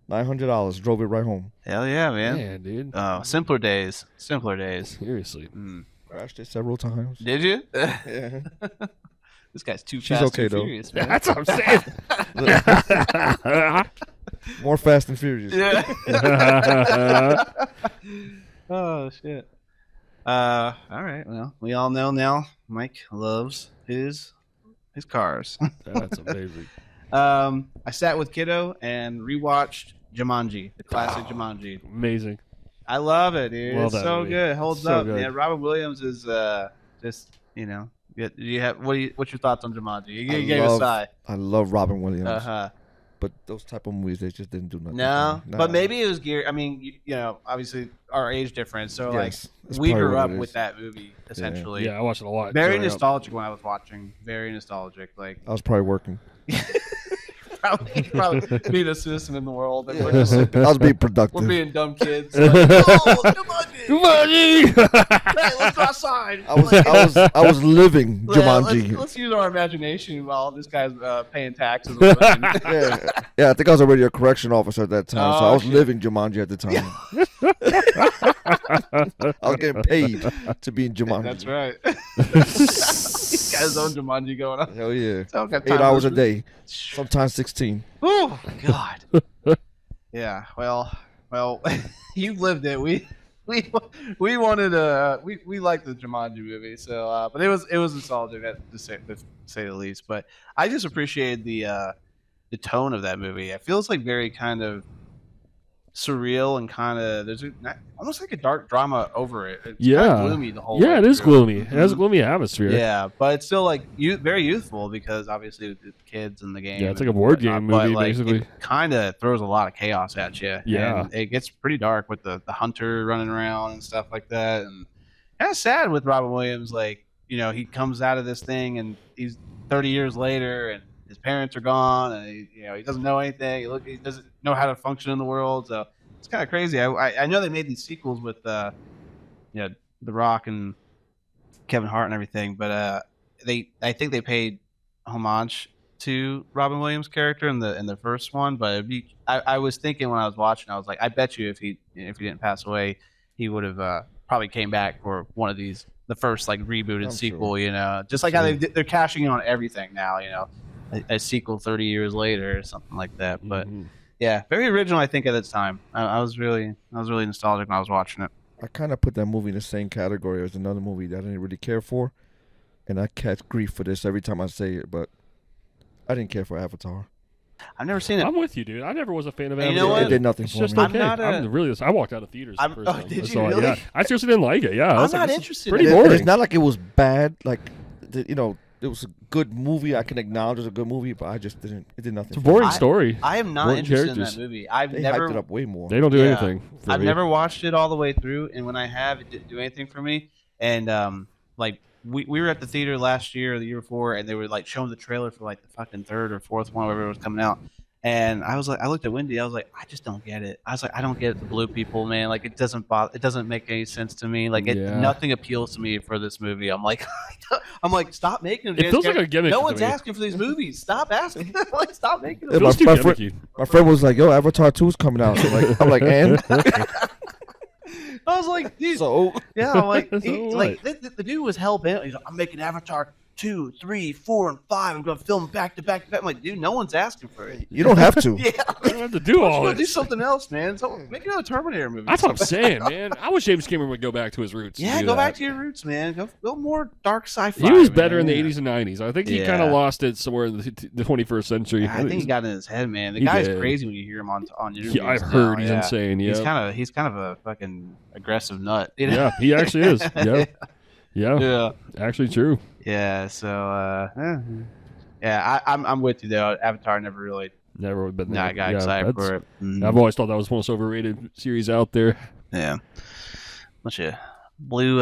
everything. $900. Drove it right home. Hell yeah, man. Yeah, dude. Oh, simpler days. Simpler days. Seriously. Crashed it several times. Did you? Yeah. This guy's too She's fast okay, and though. furious, man. That's what I'm saying. More Fast and Furious. Yeah. Oh shit. All right. Well, we all know now. Mike loves his cars. That's amazing. I sat with Kiddo and rewatched Jumanji, the classic Jumanji. Amazing. I love it, dude. Love It's that so movie. good. It holds So up. good. Yeah, Robin Williams is just Do you have what's your thoughts on Jumanji? You gave a sigh. I love Robin Williams. Uh-huh. But those type of movies, they just didn't do nothing. No, for me. but Nah. maybe it was geared. I mean, obviously our age difference. So Yes, that's we probably grew what up it with is. that movie essentially. Yeah, I watched it a lot. Very growing up. nostalgic when I was watching. Very nostalgic. Like I was probably working. probably being a citizen in the world. And Yeah. we're just I was being productive. we're being dumb kids. Like, oh, Jumanji! Jumanji! Hey, let's go outside. I was living Jumanji. Let's use our imagination while this guy's paying taxes. And working. Yeah, I think I was already a correction officer at that time, so Oh, I was shit. living Jumanji at the time. I was getting paid to be in Jumanji. That's right. This guy's own Jumanji going on. Hell yeah. So I've got 8 time hours to- a day, sometimes 16. Oh God. Yeah. Well. You've lived it. We wanted we liked the Jumanji movie. So, but it was nostalgic to say the least. But I just appreciated the tone of that movie. It feels like very kind of surreal and kind of almost like a dark drama over it. It's Yeah. kind of gloomy the whole Yeah, way it is through. gloomy. It has a gloomy atmosphere. Yeah, but it's still like very youthful because obviously with the kids in the game. Yeah, it's like and a board whatnot, game but, movie, like, basically. It kind of throws a lot of chaos at you. Yeah. and it gets pretty dark with the hunter running around and stuff like that, and kind of sad with Robin Williams. Like he comes out of this thing and he's 30 years later and his parents are gone and he doesn't know anything. He doesn't know how to function in the world. So it's kind of crazy. I know they made these sequels with The Rock and Kevin Hart and everything, but I think they paid homage to Robin Williams' character in the first one. But I was thinking when I was watching, I was like, I bet you if he didn't pass away, he would have probably came back for one of these, the first like rebooted sequel. Sure. Just like how they're cashing in on everything now. A sequel 30 years later or something like that. But yeah, very original. I think at its time, I was really nostalgic when I was watching it. I kind of put that movie in the same category as another movie that I didn't really care for, and I catch grief for this every time I say it, but I didn't care for Avatar. I've never seen it. I'm with you, dude. I never was a fan of You Avatar. know what? It did nothing It's for just me. okay. I walked out of theaters. The first time. Did you So, really? Yeah. I seriously didn't like it. Yeah, I I'm was not this is interested Pretty in it. boring. It's not like it was bad. Like, it was a good movie. I can acknowledge it's a good movie, but I just didn't. It did nothing. It's a for me. boring story. I am not Boring interested characters. in that movie. They hyped it up way more. They don't do anything. for I've me. never watched it all the way through, and when I have, it didn't do anything for me. And like we were at the theater last year or the year before, and they were like showing the trailer for like the fucking third or fourth one, whatever was coming out. And I was like, I looked at Wendy. I was like, I just don't get it. I was like, I don't get the blue people, man. Like, it doesn't bother. It doesn't make any sense to me. Like, nothing appeals to me for this movie. I'm like, stop making them. It feels like a gimmick. No to one's me. asking for these movies. Stop asking. Like, stop making them. It feels too my gimmicky. My friend was like, "Yo, Avatar 2's coming out." So I'm like, and I was like, dude. so Yeah, I'm like, So the dude was hell bent. He's like, I'm making Avatar 2, 3, 4, and 5. I'm going to film back to back to back. I'm like, dude, no one's asking for it. you don't have to. Yeah, You don't have to do all do this. something else, man. So make another Terminator movie. That's what I'm saying, man. I wish James Cameron would go back to his roots. Yeah, and go do back that. to your roots, man. Go more dark sci-fi. He was better in man. the 80s and 90s. I think he Yeah. kind of lost it somewhere in the 21st century. Yeah, I think he got in his head, man. The He guy's did. crazy when you hear him on interviews. Yeah, I've now, heard he's yeah. insane. Yeah, He's kind of a fucking aggressive nut. You know? yeah, he actually is. Yeah, yeah, Yeah. actually true. Yeah. So, yeah, I'm with you though. Avatar never really. Never would have been. I got excited for it. Mhm. I've always thought that was the most overrated series out there. Yeah. Bunch of blue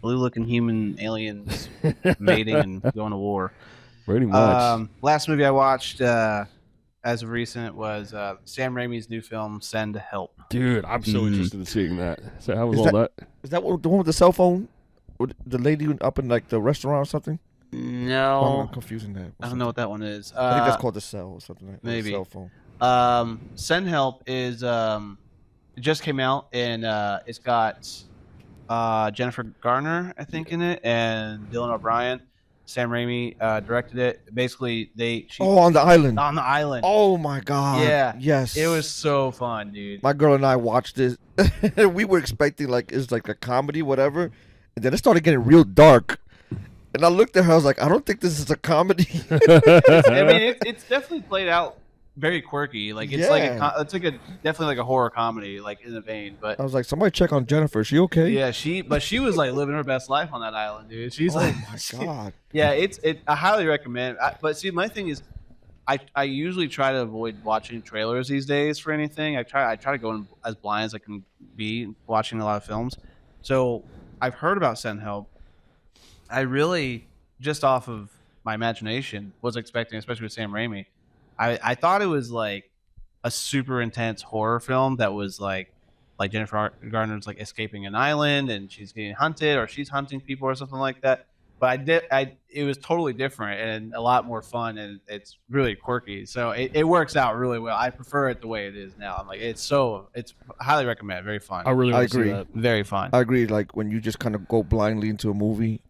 looking human aliens mating and going to war. Pretty much. Last movie I watched as of recent was Sam Raimi's new film Send Help. Dude, I'm so interested in seeing that. So how was Is all that? Is that the one with the cell phone? With the lady up in like the restaurant or something? No, I'm confusing that. I don't know what that one is. I think that's called the cell or something like that. maybe. Cell phone. Send Help is it just came out and it's got Jennifer Garner, I think, in it, and Dylan O'Brien. Sam Raimi directed it. Basically, On the island. on the island. Oh my god. Yeah. Yes. It was so fun, dude. My girl and I watched this. We were expecting like it's like a comedy, whatever, and then it started getting real dark. And I looked at her. I was like, I don't think this is a comedy. I mean, it's definitely played out very quirky. Like it's Yeah. it's like a definitely like a horror comedy, like in the vein. But I was like, somebody check on Jennifer. Is she okay? yeah, she was like living her best life on that island, dude. She's Oh like, my god. yeah, I highly recommend. But see, my thing is, I usually try to avoid watching trailers these days for anything. I try to go in as blind as I can be watching a lot of films. So I've heard about Send Help. I really, just off of my imagination, was expecting, especially with Sam Raimi, I thought it was like a super intense horror film that was like Jennifer Garner's like escaping an island and she's getting hunted or she's hunting people or something like that. But it was totally different and a lot more fun and it's really quirky. So it works out really well. I prefer it the way it is now. I'm like, it's highly recommend. Very fun. I really I want to see agree. that. Very fun. I agree. Like when you just kind of go blindly into a movie,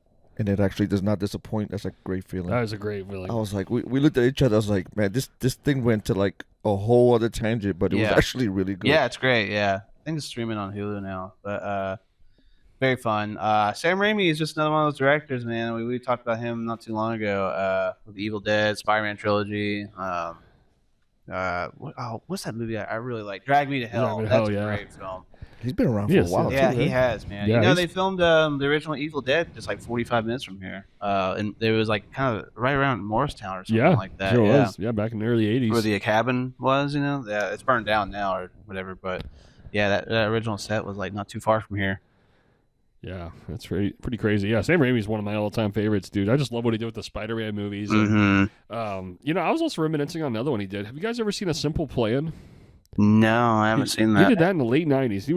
and it actually does not disappoint. That's a great feeling. That is a great feeling. I was like, we looked at each other. I was like, man, this thing went to like a whole other tangent, but it was Yeah. actually really good. Yeah, it's great. Yeah, I think it's streaming on Hulu now, but very fun. Sam Raimi is just another one of those directors, man. We talked about him not too long ago with the Evil Dead, Spider-Man trilogy. What's that movie I really like? Drag Me to Hell. Drag Me to That's Hell, a yeah. great film. He's been around He for a is, while. Yeah, too, he right? has, man. Yeah, You know, he's- they filmed the original Evil Dead just like 45 minutes from here, and it was like kind of right around Morristown or something yeah, like that. sure yeah. was. Yeah, back in the early 80s. Where the cabin was, you know, yeah, it's burned down now or whatever. But yeah, that original set was like not too far from here. Yeah, that's pretty crazy. Yeah, Sam Raimi's one of my all-time favorites, dude. I just love what he did with the Spider-Man movies. And, Mm-hmm. you know, I was also reminiscing on another one he did. Have you guys ever seen A Simple Plan? No, I haven't seen He that. did that in the late '90s. He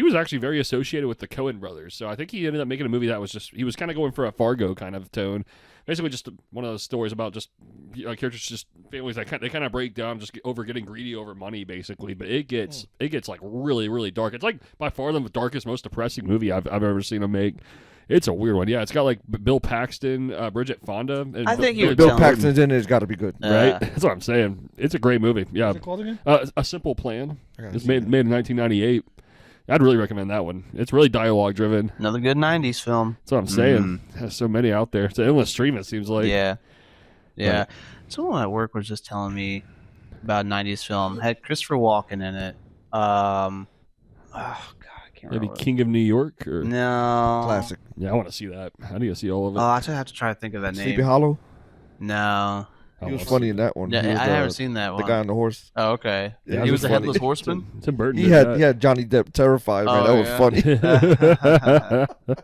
was actually very associated with the Coen brothers. So I think he ended up making a movie that was just he was kind of going for a Fargo kind of tone. Basically, just one of those stories about just characters, just families that they kind of break down, just getting greedy over money, basically. But it gets like really really dark. It's like by far the darkest, most depressing movie I've ever seen him make. It's a weird one. Yeah, it's got like Bill Paxton, Bridget Fonda. And I think you would Bill tell Paxton's in it. It's got to be good. right? That's what I'm saying. It's a great movie. Yeah. What's it called again? A Simple Plan. gotta It's see made that. in 1998. I'd really recommend that one. It's really dialogue driven. Another good '90s film. That's what I'm saying. There's so many out there. It's an endless stream. It seems like. Yeah. Right. Someone at work was just telling me about a '90s film. Had Christopher Walken in it. Oh God, I can't Maybe remember. King of New York or No. Classic. yeah, I want to see that. I need to see all of it. Oh, I just have to try to think of that Sleepy name. Hollow. No. I He was wanna funny see in that one. Yeah, He was I haven't seen that the one. guy on the horse. Oh, okay. Yeah, he it was the funny. headless horseman. Tim Burton. He did had Johnny Depp terrified, man. Oh, That was yeah. funny.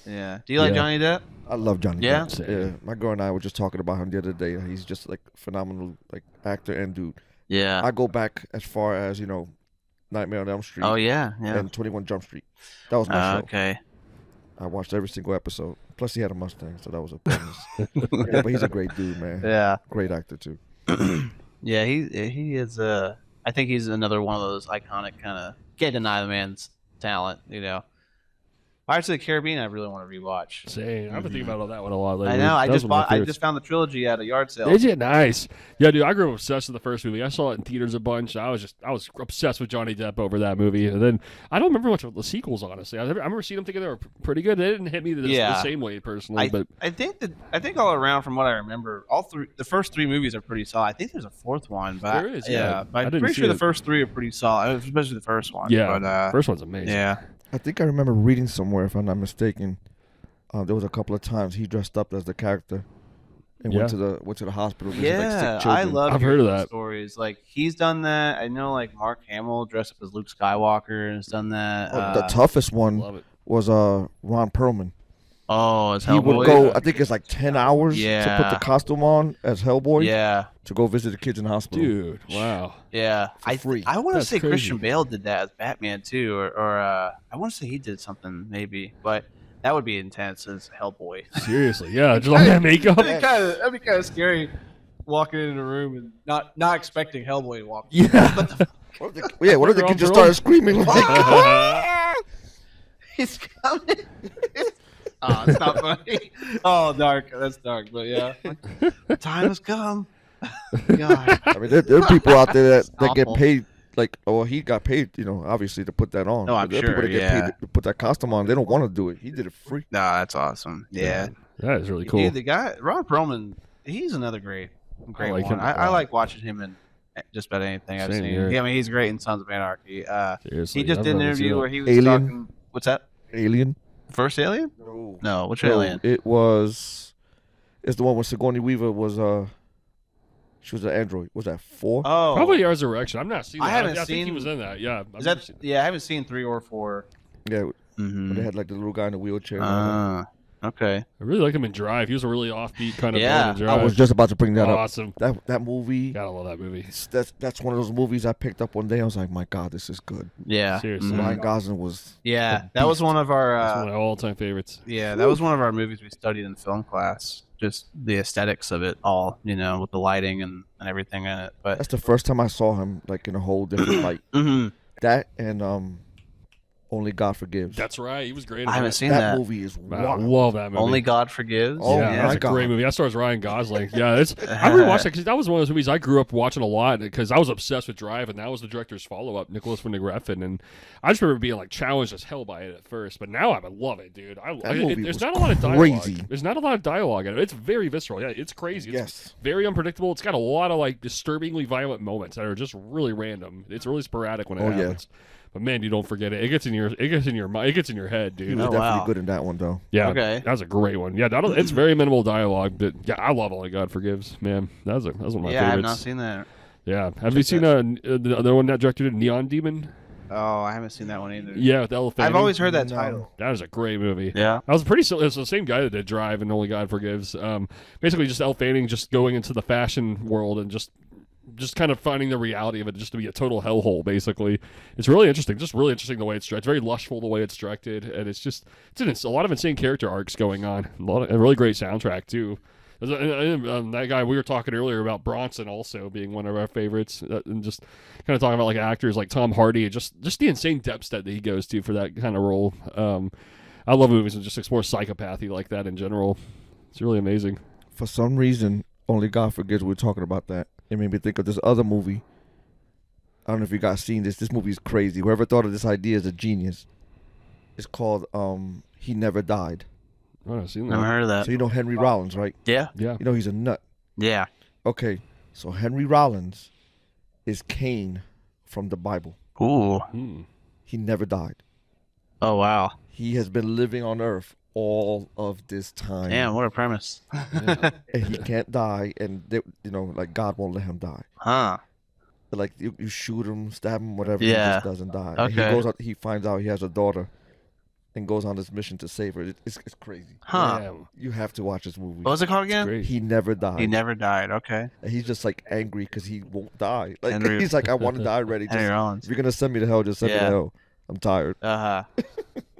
Yeah. Do you like Yeah. Johnny Depp? I love Johnny Yeah? Depp. Yeah, my girl and I were just talking about him the other day. He's just like phenomenal, like actor and dude. Yeah. I go back as far as Nightmare on Elm Street. Oh yeah. Yeah. And 21 Jump Street. That was my show. Okay. I watched every single episode. Plus, he had a Mustang, so that was a bonus. Yeah, but he's a great dude, man. Yeah. Great actor too. Yeah. He is. I think he's another one of those iconic kind of can't deny the man's talent. Pirates of the Caribbean, I really want to rewatch. Same. I've been thinking about that one a lot lately. I know. That was one of my I favorites. just found the trilogy at a yard sale. Did you? Nice. Yeah, dude, I grew up obsessed with the first movie. I saw it in theaters a bunch. I was obsessed with Johnny Depp over that movie. And then I don't remember much of the sequels, honestly. I remember seeing them thinking they were pretty good. They didn't hit me the same way personally, but I think all around from what I remember, the first three movies are pretty solid. I think there's a fourth one, but There is, yeah. but I I'm didn't pretty see sure the it. first three are pretty solid, especially the first one. yeah, But, first one's amazing. yeah. I think I remember reading somewhere, if I'm not mistaken, there was a couple of times he dressed up as the character and Yeah. went to the hospital. visit, like, Yeah, sick children. I love I've hearing heard of those that. stories. Like he's done that. I know, like Mark Hamill dressed up as Luke Skywalker and has done that. The toughest one Love it. was Ron Perlman. As He Hellboy. would go. I think it's like 10 hours to Yeah. put the costume on as Hellboy Yeah, to go visit the kids in the hospital. Dude, wow. yeah. For free. I want to That's say crazy. Christian Bale did that as Batman too, or I want to say he did something maybe, but that would be intense as Hellboy. Seriously, yeah. Just all that makeup. That'd be kind of scary, walking in a room and not expecting Hellboy to walk. Yeah. What if the Ron kid just Perlman? started screaming like? He's coming. Oh, it's not funny. Oh, dark. That's dark, but yeah. The time has come. God. I mean, there are people out there that get Awful. paid. Like, he got paid, obviously to put that on. No, But I'm there are sure, people that get yeah. paid to put that costume on. They don't want to do it. He did it free. No, that's awesome. Yeah. That is really cool. Dude, the guy, Ron Perlman, he's another great like one. him. I like watching him in just about anything I've Same seen. here. Yeah, I mean, he's great in Sons of Anarchy. Seriously, He just I've did an never seen interview that. where he was Alien? talking. What's that? Alien? First Alien? No. No, which Alien? It was. It's the one where Sigourney Weaver was. She was an android. Was that 4? Oh, Probably Resurrection. I'm not seeing that. I haven't I think he seen- was in that. Yeah. Is that? Yeah, I haven't seen 3 or 4. Yeah. Where Mm-hmm. they had like the little guy in the wheelchair. and all that. Okay. I really liked him in Drive. He was a really offbeat kind of Yeah. villain in I Drive. was just about to bring that up. awesome. That movie. Gotta love that movie. That's one of those movies I picked up one day. I was like, my God, this is good. Yeah. Seriously. Mhm. Ryan Gosling was. Yeah, that was one of our. That's one of my all-time favorites. Yeah, that was one of our movies we studied in film class. Just the aesthetics of it all, with the lighting and everything in it. But That's the first time I saw him like in a whole different light. Mhm. That and Only God Forgives. That's right. He was great. in I haven't that. seen that that. movie is Man, I wild. love that movie. Only God Forgives. Oh, yeah, my that's a God. great movie. That stars Ryan Gosling. Yeah, I rewatched that because that was one of those movies I grew up watching a lot because I was obsessed with Drive, and that was the director's follow-up, Nicholas Winding Refn, and I just remember being like challenged as hell by it at first, but now I love it, dude. movie There's was not a lot of dialogue. crazy. There's not a lot of dialogue in it. It's very visceral. Yeah, it's crazy. It's Yes. very unpredictable. It's got a lot of like disturbingly violent moments that are just really random. It's really sporadic when it Oh, yeah. happens. But man, you don't forget it. It gets in your mind. It gets in your head, He dude. was Oh, definitely wow. good in that one though. Yeah, Okay. that was a great one. Yeah, it's very minimal dialogue, but yeah, I love Only God Forgives. Man, that was one of my Yeah, I have favorites. not seen that. Yeah, have you seen the other one that directed Neon Demon? Oh, I haven't seen that one either. Yeah, with Elle Fanning. I've always heard that No. title. That was a great movie. Yeah. That was it's the same guy that did Drive and Only God Forgives. Basically, just Elle Fanning just going into the fashion world and just just kind of finding the reality of it just to be a total hellhole. Basically, it's really interesting. Just really interesting the way it's directed. Very lustful the way it's directed, and it's a lot of insane character arcs going on. A really great soundtrack too. That guy we were talking earlier about Bronson also being one of our favorites, and just kind of talking about like actors like Tom Hardy, and just the insane depths that he goes to for that kind of role. I love movies that just explore psychopathy like that in general. It's really amazing. For some reason, only God forgets we're talking about that. It made me think of this other movie. I don't know if you guys seen this. This movie is crazy. Whoever thought of this idea is a genius. It's called He Never Died. Oh, I've seen that. Never heard of that. So you know Henry Rollins, right? Yeah. Yeah. You know he's a nut. Yeah. Okay, so Henry Rollins is Cain from the Bible. Ooh. He never died. Oh, wow. He has been living on Earth all of this time. Damn, what a premise. Yeah. And he can't die, and like God won't let him die. Huh. Like you shoot him, stab him, whatever, Yeah. he just doesn't die. And Okay. he finds out he has a daughter, and goes on this mission to save her. It's crazy. Huh. Damn. You have to watch this movie. What was it called again? Great. He never died. He never died. Okay. And he's just like angry because he won't die. Like Henry- he's like, I want to die already. Henry Just, Rollins. if you're gonna send me to hell, just send me to Yeah. hell. I'm tired.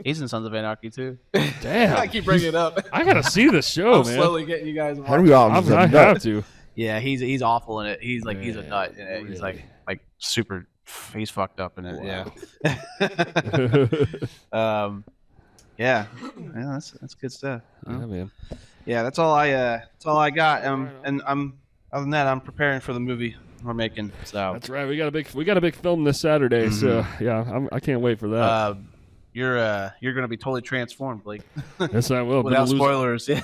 He's in Sons of Anarchy too. Damn. I keep bringing it up. I gotta see this show, I'm man. slowly getting you guys. Henry Rollins is I a have nut. to. Yeah, he's awful in it. He's like he's a Man, nut in it. He's really. like super. He's fucked up in it. Yeah. Yeah, that's good stuff. Yeah, man. Yeah, that's all I got. And I'm other than that, I'm preparing for the movie we're making. So That's right. We got a big film this Saturday. So yeah, I can't wait for that. you're gonna be totally transformed, Blake. Yes, I will. Without Lose- spoilers. Yeah.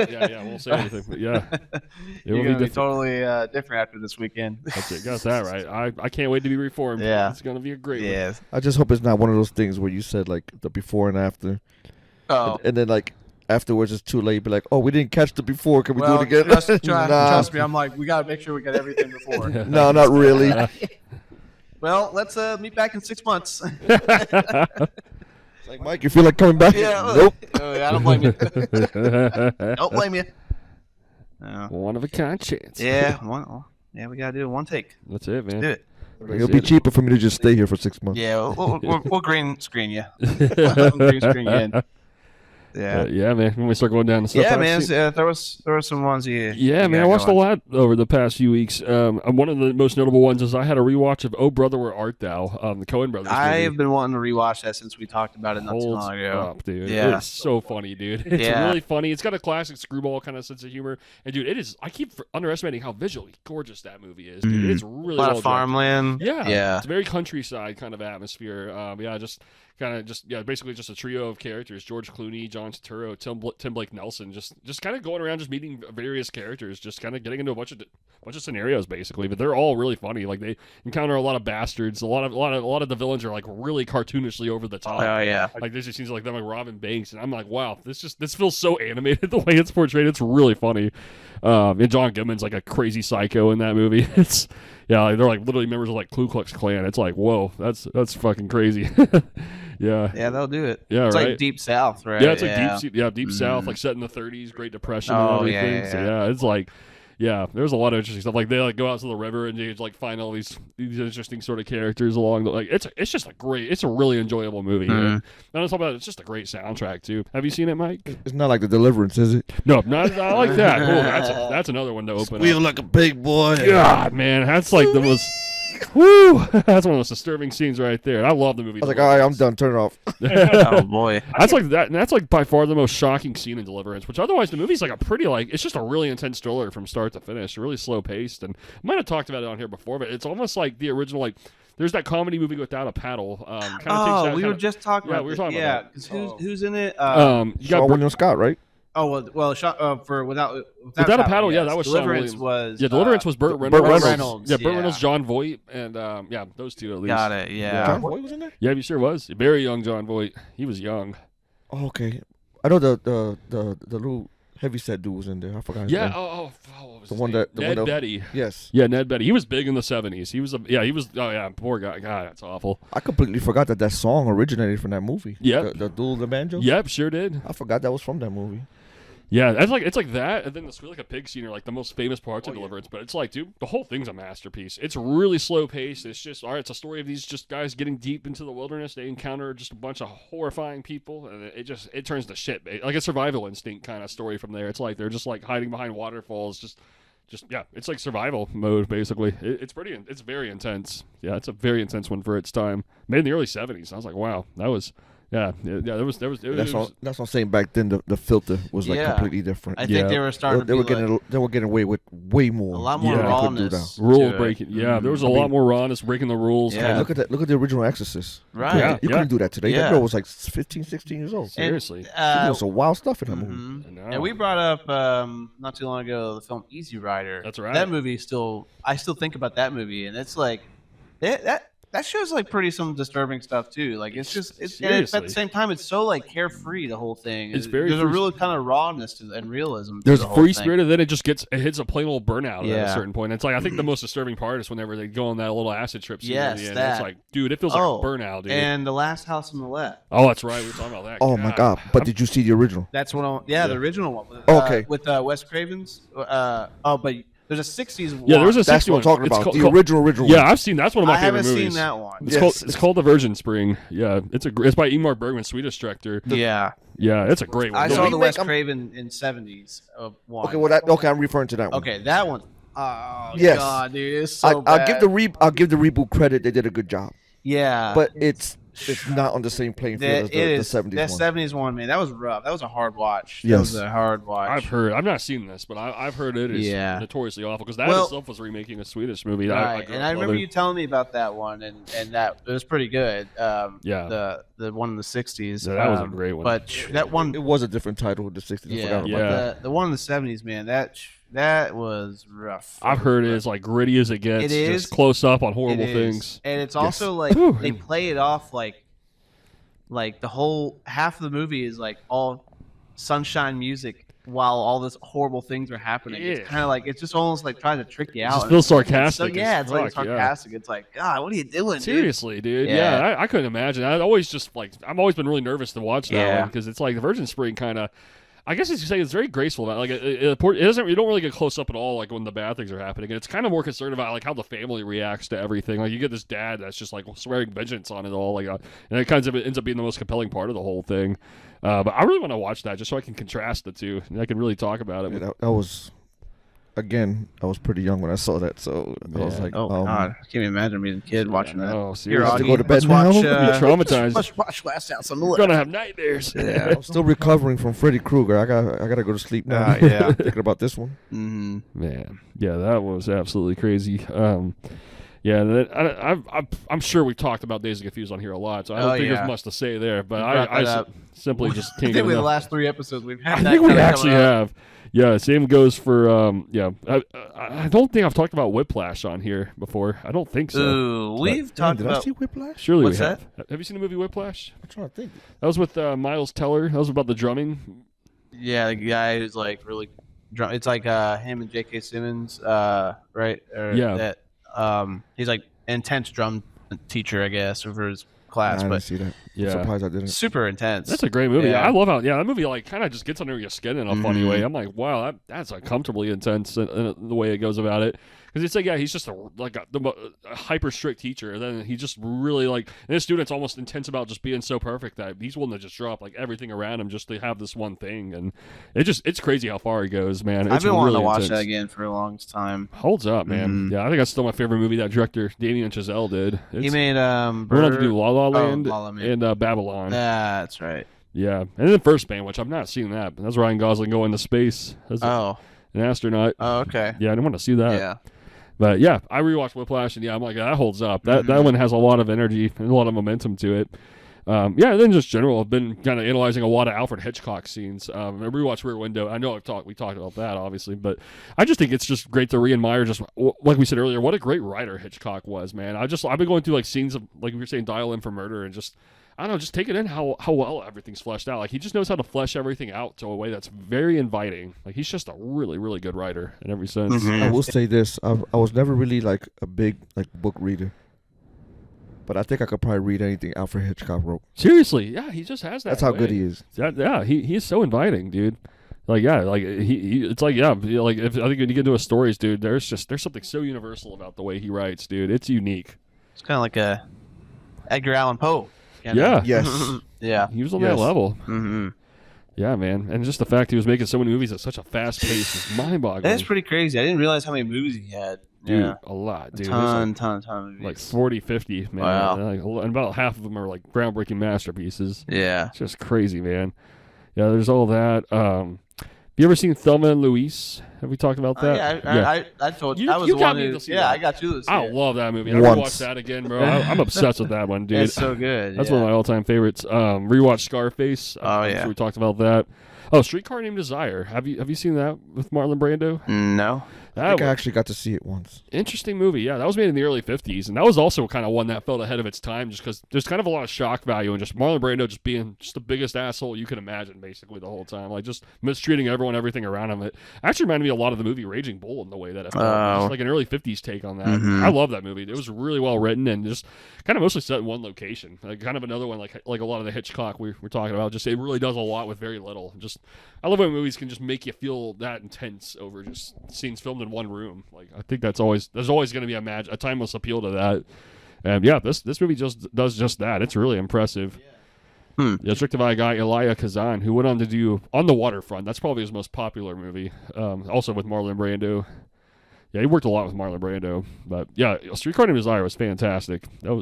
yeah, won't say anything. But yeah, it You're will gonna be be different. totally different after this weekend. That's it. Got that right. I can't wait to be reformed. Yeah. It's gonna be a great one. Yeah. I just hope it's not one of those things where you said like the before and after, Oh. and then like afterwards it's too late. Be like, oh, we didn't catch the before. Can we Well, do it again? trust me. I'm like, we gotta make sure we got everything before. No, not really. Well, let's meet back in 6 months. Like, Mike, you feel like coming back? Nope. Oh, yeah, I don't blame you. Don't blame you. One of a kind chance. Yeah, we gotta do it one take. That's it, man. Do it. It'll be cheaper for me to just stay here for 6 months. Yeah, we'll green screen you. Green screen you in. Yeah. Yeah, man. When we start going down the stuff. Yeah, I've man. seen- There was some ones you. Yeah, you man, I got watched a going. lot over the past few weeks. One of the most notable ones is I had a rewatch of Oh Brother Where Art Thou, the Coen Brothers movie. I've been wanting to rewatch that since we talked about it not too Holds long ago. up, dude. Yeah. It's so funny, dude. It's Yeah. really funny. It's got a classic screwball kind of sense of humor. And, dude, it is. I keep underestimating how visually gorgeous that movie is, dude. Mhm. It's really A lot well of farmland. Yeah. Yeah. It's a very countryside kind of atmosphere. Basically just a trio of characters: George Clooney, John Turturro, Tim Blake Nelson. Just kind of going around, just meeting various characters, just kind of getting into a bunch of scenarios, basically. But they're all really funny. Like they encounter a lot of bastards. A lot of the villains are like really cartoonishly over the top. Oh yeah. Like there's just scenes like them like robbing banks, and I'm like, wow, this feels so animated the way it's portrayed. It's really funny. And John Goodman's like a crazy psycho in that movie. It's like, they're like literally members of like Ku Klux Klan. It's like, whoa, that's fucking crazy. Yeah. Yeah, they'll do it. Yeah, it's right. like Deep South, right? Yeah, it's like deep South, Mhm. like set in the 30s, Great Depression Oh, and yeah, everything. yeah, So yeah. it's like, there's a lot of interesting stuff. Like they like go out to the river and they like find all these interesting sort of characters along the it's just it's a really enjoyable movie. Mhm. And on top of that, it's just a great soundtrack too. Have you seen it, Mike? It's not like The Deliverance, is it? No, not like that. Oh, that's another one to open up. like a big boy. God, man, that's like the most. Woo! That's one of the most disturbing scenes right there. I love the movie. I was like, all right, I'm done. Turn it off. Oh boy. That's like that. And that's like by far the most shocking scene in Deliverance. Which otherwise the movie's like a pretty it's just a really intense thriller from start to finish, really slow paced. And I might have talked about it on here before, but it's almost like the original There's that comedy movie Without a Paddle. Oh, we were just talking Yeah, about we were talking yeah, about because who's in it? you got William Scott, right? For Without Without a Paddle, yeah, yes. that was Sean Deliverance Williams. was Deliverance was Burt Reynolds. Reynolds. Yeah, Burt Reynolds, John Voight, and those two at least. Got it. Yeah. John Voight was in there? Yeah, he sure was. Very young John Voight. He was young. Oh, okay. I know the little heavyset dude was in there. I forgot his Yeah. name. What was The his one name? that- the Ned one that- Betty. Yes. Yeah, Ned Betty. He was big in the 70s. He was. Oh yeah, poor guy. God, that's awful. I completely forgot that song originated from that movie. Yep. The Duel of the Banjos? Yep, sure did. I forgot that was from that movie. Yeah, it's like that, and then the Squeal Like a Pig scene are like the most famous parts of Deliverance. But it's like, dude, the whole thing's a masterpiece. It's really slow paced. It's just all right. It's a story of these just guys getting deep into the wilderness. They encounter just a bunch of horrifying people, and it turns to shit. Like a survival instinct kind of story from there. It's like they're just like hiding behind waterfalls, just yeah. It's like survival mode basically. It's very intense. Yeah, it's a very intense one for its time. Made in the early '70s. I was like, wow, that was. Yeah. There was. That's what I'm saying. Back then, the filter was like completely different. I think they were starting. They were getting away with way more. A lot more rawness. Rule breaking. Yeah, there was a lot more rawness, breaking the rules. Yeah. Look at the original Exorcist. Right. Yeah, you couldn't do that today. Yeah. That girl was like 15, 16 years old. Seriously. She doing some wild stuff in that movie. And we brought up not too long ago the film Easy Rider. That's right. That movie I still think about that movie, and it's like that shows like some disturbing stuff too. Like it's and at the same time it's so like carefree, the whole thing. It's very there's a real kind of rawness and realism. There's the whole free thing. spirit, and then it hits a plain old burnout at a Yeah. certain point. It's like I think the most disturbing part is whenever they go on that little acid trip scene Yes, at the end. that. It's like, dude, it feels like a burnout, dude. And The Last House on the Left. Oh, that's right. We were talking about that. Oh my God! But did you see the original? That's the original one. Okay. With Wes Craven's. But there's a 60s one. Yeah, there was a That's 60 what I'm talking It's about. called- The original. Yeah, I've seen. That's one of my I favorite haven't movies. seen that one. It's called The Virgin Spring. Yeah, it's by Ingmar Bergman, Swedish director. Yeah. Yeah, it's a great one. I saw the remake, Wes I'm- Craven in 70s one. Okay, well, I'm referring to that one. Okay, that one. Oh Yes. God, dude, it's so I'll bad. give the reboot credit. They did a good job, Yeah, but it's not on the same playing field as the 70s that one. 70s one, man. That was rough. That was a hard watch. That Yes. was a hard watch. I've not seen this, but I've heard it is notoriously awful because that itself was remaking a Swedish movie. Right, grew and up I remember loving. you telling me about that one, and that it was pretty good. Yeah. the one in the 60s. Yeah, that was a great one. But that one, It was a different title in the 60s. I yeah, forgot about Yeah. but the one in the 70s, man. That was rough. I've heard it is like gritty as it gets. It is. Just close up on horrible It is. things. And it's also like Whew. they play it off like the whole half of the movie is like all sunshine music while all this horrible things are happening. Yeah. It's kind of like it's just almost like trying to trick you out. just feels It's so sarcastic yeah, as it's like fuck, yeah. sarcastic. It's like, God, what are you doing, dude? Seriously, dude. Yeah. Yeah, I couldn't imagine. I've always been really nervous to watch that Yeah. one because it's like the Virgin Spring kind of. I guess as you say, it's very graceful. Like it doesn't. You don't really get close up at all. Like when the bad things are happening, and it's kind of more concerned about like how the family reacts to everything. Like you get this dad that's just like swearing vengeance on it all. Like, and it kind of ends up being the most compelling part of the whole thing. But I really want to watch that just so I can contrast the two, and I can really talk about it. Yeah, that was, again, I was pretty young when I saw that, so I was Yeah. like, Oh God, I can't even imagine being a kid watching that. Oh, Here, seriously. have to Augie, go to bed let's now? watch, You're traumatized. Let's watch Last House on the I'm Left. gonna have nightmares. Yeah. I'm still recovering from Freddy Krueger. I gotta go to sleep now. Yeah. Thinking about this one. Mm-hmm. Man, yeah, that was absolutely crazy. Yeah, I'm sure we talked about Days of Confused on here a lot, so I don't think there's much to say there. But You brought I that up. simply just I can't think get with the enough. last 3 episodes we've had. I that think we kinda actually coming up. have. Yeah, same goes for I don't think I've talked about Whiplash on here before. I don't think so. Ooh, we've talked Did I about. see Whiplash? Surely What's we have. Have you seen the movie Whiplash? I'm trying to think. That was with Miles Teller. That was about the drumming. Yeah, the guy who's like really drunk. It's like him and J.K. Simmons, right? Or Yeah. That he's like intense drum teacher, I guess, for his I class, didn't but see that. Yeah. I'm surprised I didn't. super intense. That's a great movie. Yeah. I love how that movie like kind of just gets under your skin in a funny Mhm. way. I'm like, wow, that's uncomfortably intense in the way it goes about it. Because it's like, yeah, he's just a hyper strict teacher, and then he just really like, and his student's almost intense about just being so perfect that he's willing to just drop like everything around him just to have this one thing, and it's crazy how far he goes, man. It's I've been wanting really to watch intense. that again for a long time. Holds up, man. Mhm. Yeah, I think that's still my favorite movie that director Damien Chazelle did. He made we went on to do La La Land, La La Land. and Babylon. That's right. Yeah, and then First Man, which I've not seen that. But that's Ryan Gosling going to space as Oh, an astronaut. okay. Yeah, I didn't want to see that. Yeah. But yeah, I rewatched Whiplash, and yeah, I'm like, that holds up. That one has a lot of energy and a lot of momentum to it. Yeah, and then just general, I've been kind of analyzing a lot of Alfred Hitchcock scenes. I rewatched Rear Window. I know we talked about that, obviously, but I just think it's just great to re-admire, just like we said earlier, what a great writer Hitchcock was, man. I've been going through like scenes of, like we were saying, Dial M for Murder, and just, I don't know, just take it in how well everything's fleshed out. Like, he just knows how to flesh everything out to a way that's very inviting. Like, he's just a really, really good writer in every sense. Mhm. I will say this: I was never really like a big like book reader, but I think I could probably read anything Alfred Hitchcock wrote. Seriously, yeah, he just has that. That's how way. good he is. Yeah, he is so inviting, dude. Like yeah, like he it's like yeah, like if I think when you get into his stories, dude, there's something so universal about the way he writes, dude. It's unique. It's kind of like a Edgar Allan Poe. Yeah. Yes. Yeah. He was on Yes. that level. Mm-hmm. Yeah, man, and just the fact he was making so many movies at such a fast pace is mind-boggling. That's pretty crazy. I didn't realize how many movies he had. Dude, Yeah. a lot, dude. A There's ton of movies. like 40, 50, man. Wow. And about half of them are like groundbreaking masterpieces. Yeah. It's just crazy, man. Yeah, there's all that. You ever seen Thelma and Louise? Have we talked about that? I told You- I was you the got one me who. to see Yeah, that. I got you to see I it. love that movie. I Once. rewatched that again, bro. I'm obsessed with that one, dude. It's so good. That's yeah. one of my all-time favorites. Rewatch Scarface. I'm yeah. sure we talked about that. Oh, Streetcar Named Desire. Have you seen that with Marlon Brando? No. I think I actually got to see it once. Interesting movie. Yeah, that was made in the early 50s, and that was also kind of one that felt ahead of its time just because there's kind of a lot of shock value and just Marlon Brando just being just the biggest asshole you can imagine basically the whole time, like just mistreating everyone, everything around him. It actually reminded me a lot of the movie Raging Bull in the way that it felt. Just like an early 50s take on that. Mhm. I love that movie. It was really well written and just kind of mostly set in one location. Like kind of another one like a lot of the Hitchcock we're talking about. Just it really does a lot with very little. Just I love when movies can just make you feel that intense over just scenes filmed in one room. Like I think there's always going to be a timeless appeal to that. And yeah, this movie just does just that. It's really impressive. Yeah, it's directed by a guy, Elia Kazan, who went on to do On the Waterfront. That's probably his most popular movie. Also with Marlon Brando. Yeah, he worked a lot with Marlon Brando. But yeah, Streetcar Named Desire was fantastic. That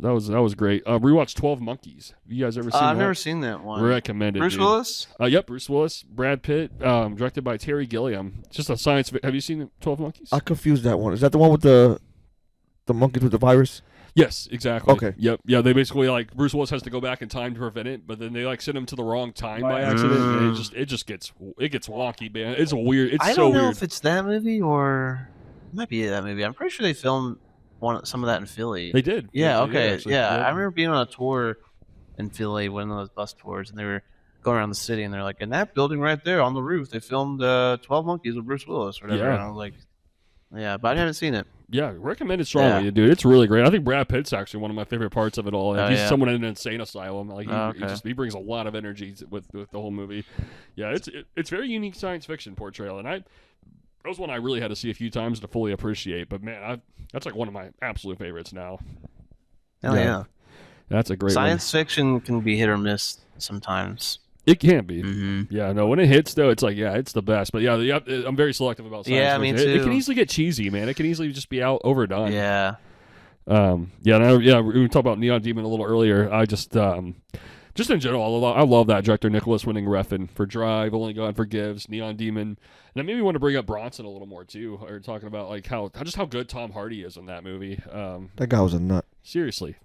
was great. Rewatched 12 Monkeys. Have you guys ever seen that? I've never seen that one. Recommended. Bruce dude. Willis? Yep, Bruce Willis, Brad Pitt, directed by Terry Gilliam. Just a science. Have you seen 12 Monkeys? I confused that one. Is that the one with the monkeys with the virus? Yes, exactly. Okay. Yep. Yeah, they basically like Bruce Willis has to go back in time to prevent it, but then they like send him to the wrong time by accident, and it just gets wonky, man. It's weird. It's I so don't know weird. if it's that movie or it might be that movie. I'm pretty sure they filmed some of that in Philly. They did. Yeah. They did, Okay. actually. Yeah. Yep. I remember being on a tour in Philly, one of those bus tours, and they were going around the city, and they're like, in that building right there on the roof, they filmed 12 Monkeys with Bruce Willis or whatever. Yeah. And I was like, yeah, but I haven't seen it. Yeah, recommended strongly, dude. It's really great. I think Brad Pitt's actually one of my favorite parts of it all. Like, Oh, he's yeah. someone in an insane asylum. Like Okay. he brings a lot of energy with the whole movie. Yeah, it's very unique science fiction portrayal, and that was one I really had to see a few times to fully appreciate. But man, that's like one of my absolute favorites now. Hell Yeah. yeah. That's a great Science fiction can be hit or miss sometimes. one. It can be. Mm-hmm. Yeah, no, when it hits though, it's like it's the best. But yeah, I'm very selective about science Yeah, fiction. me It can too. easily get cheesy, man. It can easily just be overdone. Yeah. We talked about Neon Demon a little earlier. I just in general, I love that director Nicholas Winding Refn for Drive, Only God Forgives, Neon Demon, and that made me want to bring up Bronson a little more too. Or talking about like how good Tom Hardy is in that movie. That guy was a nut. Seriously,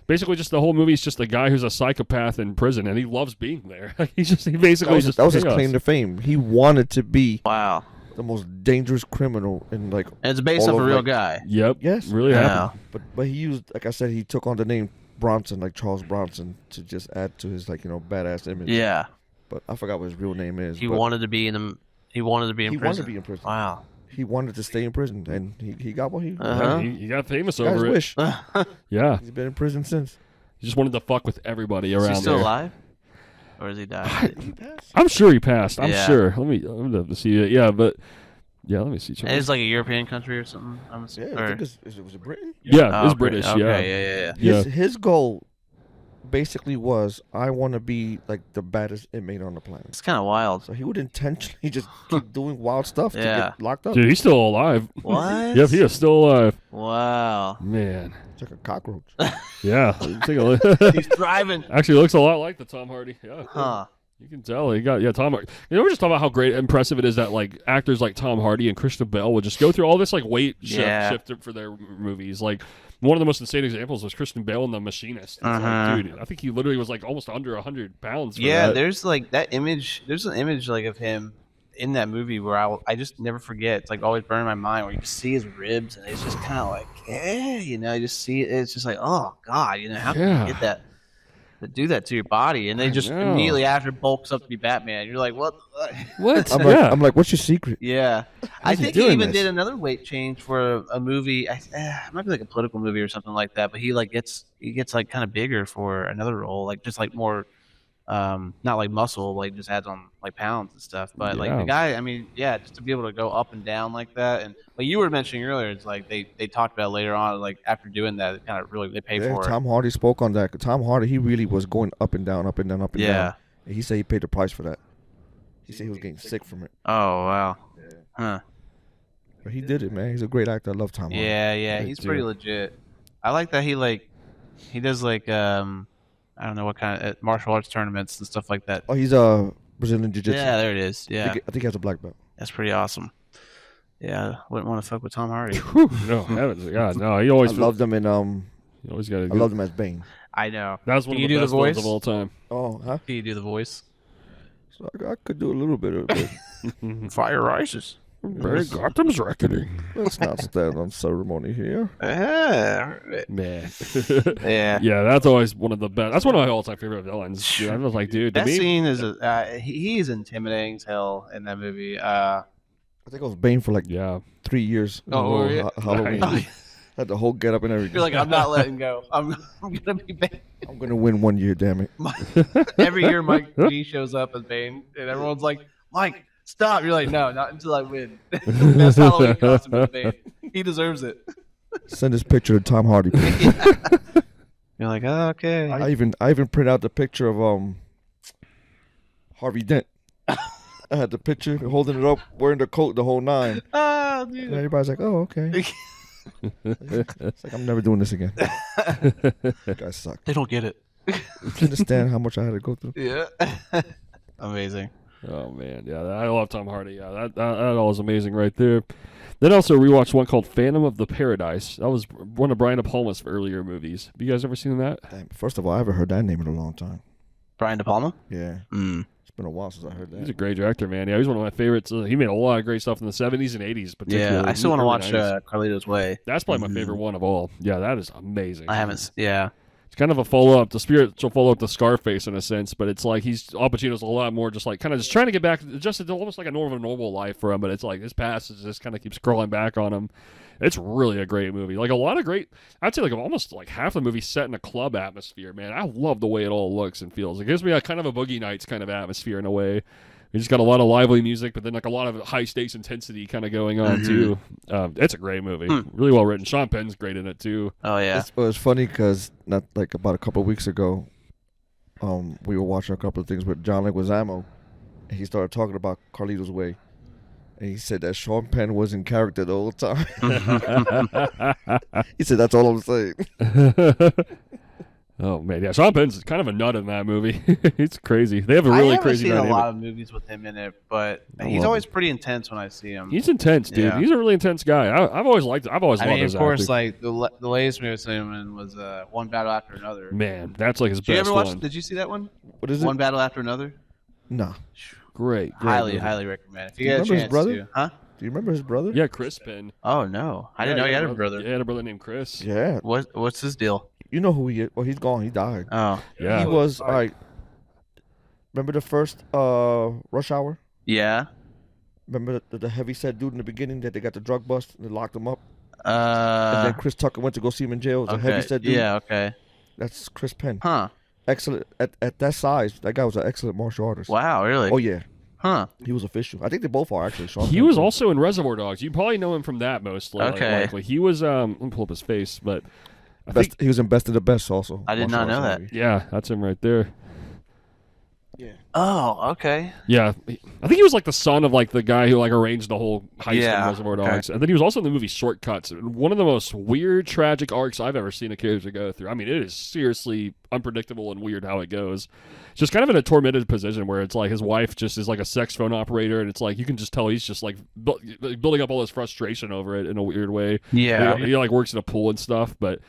basically, just the whole movie is just a guy who's a psychopath in prison, and he loves being there. he basically That was his claim to fame. He wanted to be Wow. the most dangerous criminal in like. And it's based all off a of, real like- guy. Yep. Yes. Really happened. But he used, like I said, he took on the name Bronson, like Charles Bronson, to just add to his badass image. Yeah. But I forgot what his real name is. He but wanted to be in prison. He wanted to be in prison. Wow. He wanted to stay in prison, and he got what he. Uh-huh. He got famous Got his over it. wish. Yeah, He's been in prison since. he just wanted to fuck with everybody Is around he still there. alive? Or has he died? He passed. I'm sure he passed. I'm Yeah. sure. Let me have to see it. Yeah, but yeah, let me see. And it's like a European country or something. Yeah, I think was it Britain? Yeah, Oh, it's British. Okay, Yeah. yeah. His goal basically was, I want to be like the baddest inmate on the planet. It's kind of wild. So he would intentionally just keep doing wild stuff to Yeah. get locked up. Dude, he's still alive. What? Yep, he is still alive. Wow. Man. It's like a cockroach. Yeah. Take a look. He's thriving. Actually, looks a lot like the Tom Hardy. Yeah. Huh. You can tell he got Tom Hardy. You know, we're just talking about how great, impressive it is that like actors like Tom Hardy and Christian Bale would just go through all this like weight Yeah. shift for their movies. Like one of the most insane examples was Christian Bale in The Machinist. It's Uh-huh. like, dude, I think he literally was like almost under 100 pounds. For Yeah, that. there's like that image. There's an image like of him in that movie where I just never forget. It's like always burned in my mind where you can see his ribs and it's just kind of like, you just see it. It's just like, oh God, how can Yeah. you get that? To do that to your body, and they just know. immediately after bulks up to be Batman. You're like, what? What? I'm like, what's your secret? Yeah, I is he think he doing even this? did another weight change for a movie. It might be like a political movie or something like that. But he gets like kind of bigger for another role, like just like more not like muscle, like just adds on like pounds and stuff. But like Yeah. the guy, I mean, yeah, just to be able to go up and down like that, and like you were mentioning earlier, it's like they talked about later on, like after doing that, it kind of really they pay Yeah, for it. Tom Hardy spoke on that. Tom Hardy, he really was going up and down, up and down, up and Yeah. down. And he said he paid the price for that. He said he was getting sick from it. Oh wow. Huh. But he did it, man. He's a great actor. I love Tom Hardy. Yeah, he's pretty legit. I like that he does like I don't know what kind of martial arts tournaments and stuff like that. Oh, he's a Brazilian Jiu-Jitsu. Yeah, there it is. Yeah, I think he has a black belt. that's pretty awesome. Yeah, wouldn't want to fuck with Tom Hardy. Whew, no, heavens, God, no. He I always loved him in He always got. I loved him as Bane. I know. That's one Can of you the do best the villains voice? of all time. Oh, huh? Can you do the voice? So I could do a little bit of it. Fire rises. Very Gotham's reckoning. Let's not stand on ceremony here. Man. Yeah. Yeah, that's always one of the best. That's one of my all-time favorite villains. Dude, I was like, dude, to That me, scene is he is intimidating as hell in that movie. I think I was Bane for like yeah. 3 years. Oh, The yeah? whole Halloween. Nice. Had the whole get up and everything. You're like, I'm not letting go. I'm gonna be Bane. I'm gonna win one year, damn it. Every year Mike G shows up as Bane, and everyone's like, Mike, stop. You're like, no, not until I win. Best Halloween costume is Bane. He deserves it. Send this picture to Tom Hardy. You're like, oh, okay. I even print out the picture of Harvey Dent. I had the picture holding it up, wearing the coat, the whole nine. Ah, And dude. everybody's like, "Oh, okay." It's like I'm never doing this again. You guys suck. They don't get it. You understand how much I had to go through? Yeah. Amazing. Oh man, yeah, I love Tom Hardy. Yeah, that all is amazing right there. Then also rewatched one called Phantom of the Paradise. That was one of Brian De Palma's earlier movies. Have you guys ever seen that? Damn, first of all, I haven't heard that name in a long time. Brian De Palma? Yeah, Mm. it's been a while since I heard He's a that. great director, man. Yeah, he's one of my favorites. He made a lot of great stuff in the 70s and 80s, particularly. Yeah, I still want to Early watch 90s. Carlito's Way. That's probably my favorite one of all. Yeah, that is amazing. I haven't. Yeah. It's kind of a follow-up, the spiritual follow-up to Scarface in a sense, but it's like Al Pacino's a lot more just like kind of just trying to get back, just almost like a normal life for him, but it's like his past just kind of keeps crawling back on him. It's really a great movie. Like a lot of great, I'd say like almost like half the movie set in a club atmosphere, man. I love the way it all looks and feels. It gives me a kind of a Boogie Nights kind of atmosphere in a way. We just got a lot of lively music, but then like a lot of high stakes intensity kind of going on too. It's a great movie, really well written. Sean Penn's great in it too. Oh yeah. It was funny because not like about a couple of weeks ago, we were watching a couple of things with John Leguizamo, and he started talking about Carlito's Way, and he said that Sean Penn was in character the whole time. He said, "That's all I'm saying." Oh man, yeah, Sean Penn's kind of a nut in that movie. It's crazy. They have a really I haven't crazy seen dynamic. a lot of movies with him in it, but I he's love always pretty intense when I see him. He's intense, dude. Yeah. He's a really intense guy. I've always liked. I've always I loved mean, his of course, acting. like the latest movie I saw him in was One Battle After Another. Man, that's like his Did you best ever watch? one. Did you see that one? What is it? One Battle After Another. Nah. Great. Highly recommend. If you Do you get a remember his chance brother? to, huh? Do you remember his brother? Yeah, Chris Penn. Oh no, I didn't know he had a brother. Yeah, he had a brother named Chris. Yeah. What's his deal? You know who he is. Well, he's gone. He died. Oh Yeah. He was all right. Remember the first Rush Hour? yeah. Remember the heavy set dude in the beginning that they got the drug bust and they locked him up? And then Chris Tucker went to go see him in jail. It was a heavy set dude. Yeah. Okay. That's Chris Penn. Huh. Excellent. At that size, that guy was an excellent martial artist. Wow. Really? Oh, yeah. Huh. He was official. I think they both are, actually. Sean He Penn, was too. also in Reservoir Dogs. You probably know him from that mostly. Okay. Likely. He was. Let me pull up his face, but I Best, think he was in Best of the Best also. I did Martial not know arts that. movie. yeah, that's him right there. Oh. Okay. Yeah, I think he was like the son of like the guy who like arranged the whole heist Yeah, in Reservoir okay. Dogs, and then he was also in the movie Shortcuts. One of the most weird, tragic arcs I've ever seen a character go through. I mean, it is seriously unpredictable and weird how it goes. It's just kind of in a tormented position where it's like his wife just is like a sex phone operator, and it's like you can just tell he's just like building up all this frustration over it in a weird way. Yeah. He like works in a pool and stuff, but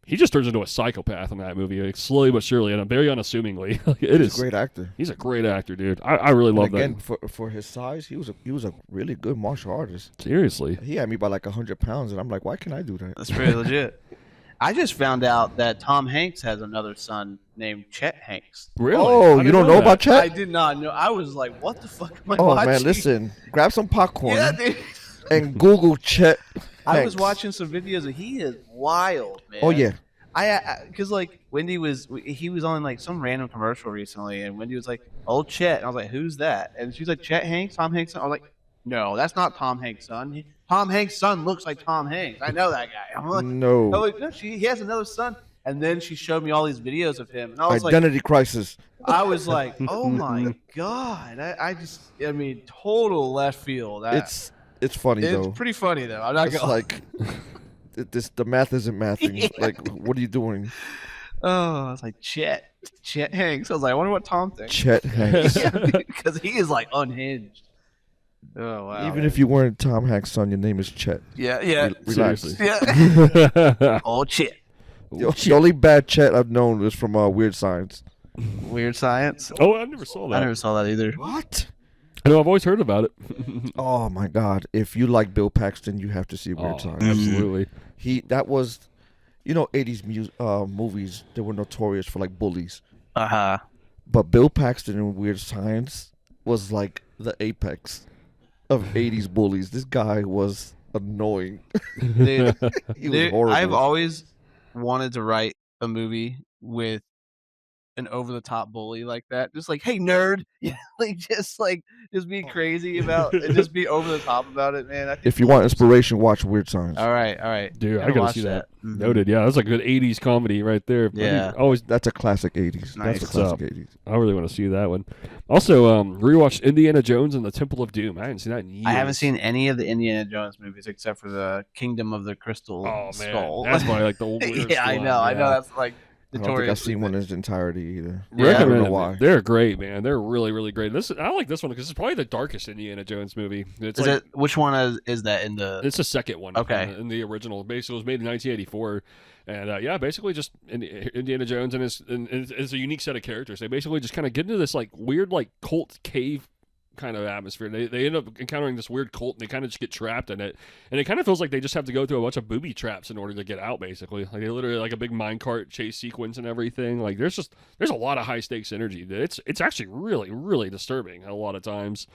he just turns into a psychopath in that movie, like, slowly but surely, and very unassumingly. It He's is a great actor. He's a great actor, dude. I really And love again, that. for his size, he was a really good martial artist. Seriously. He had me by like 100 pounds, and I'm like, why can't I do that? That's pretty legit. I just found out that Tom Hanks has another son named Chet Hanks. Really? I Oh, didn't you don't know that. about I Chet? did not know. I was like, "What the fuck am I Oh watching?" man, listen, grab some popcorn Yeah, dude. and Google Chet. I was Hanks. watching some videos and he is wild, man. Oh yeah, Because like Wendy he was on like some random commercial recently, and Wendy was like, "Old Chet," and I was like, "Who's that?" And she's like, "Chet Hanks, Tom Hanks' son." I was like, "No, that's not Tom Hanks' son. Tom Hanks' son looks like Tom Hanks. I know that guy." No. No, he has another son. And then she showed me all these videos of him, and I was Identity crisis. like, "Oh my god!" I mean, total left field. It's funny It's though. pretty funny though. I'm not It's gonna like the math isn't mathing. Yeah. Like, what are you doing? Oh, I was like Chet Hanks. I was like, I wonder what Tom thinks. Chet Hanks. Because he is like unhinged. Oh wow. Even if you weren't Tom Hanks' son, your name is Chet. yeah, Relax. Seriously. yeah. Oh Chet. The only bad Chet I've known was from Weird Science. Weird Science. Oh, I never saw that. I never saw that either. What? I know, I've always heard about it. Oh my God! If you like Bill Paxton, you have to see Weird Science. Absolutely. That was, 80s movies. They were notorious for like bullies. But Bill Paxton in Weird Science was like the apex of 80s bullies. This guy was annoying. Dude, He was horrible. I've always wanted to write a movie with an over the top bully like that. Just like, hey nerd. Yeah, just be crazy about it, just be over the top about it, man. I think If you want inspiration, watch Weird Science. All right. Dude, I gotta watch see that. Mhm. Noted. Yeah, that's a good 80s comedy right there. Yeah. Always. That's a classic 80s. Nice. That's a classic 80s. I really want to see that one. Also, rewatched Indiana Jones and the Temple of Doom. I haven't seen that in years. I haven't seen any of the Indiana Jones movies except for the Kingdom of the Crystal Oh man, Skull. that's probably like the old. weirdest yeah, I one. know. I know Yeah. that's like I don't think I've notorious. seen one in its entirety either. Yeah. I don't Recommend know them. why. They're great, man. They're really, really great. I like this one because it's probably the darkest Indiana Jones movie. It's Which one is that in the? It's the second one. Okay. In the original. Basically, it was made in 1984. And basically just Indiana Jones and it's a unique set of characters. They basically just kind of get into this like weird like cult cave kind of atmosphere. They end up encountering this weird cult and they kind of just get trapped in it. And it kind of feels like they just have to go through a bunch of booby traps in order to get out, basically. Like they literally like a big minecart chase sequence and everything. Like there's a lot of high stakes energy. It's actually really, really disturbing a lot of times.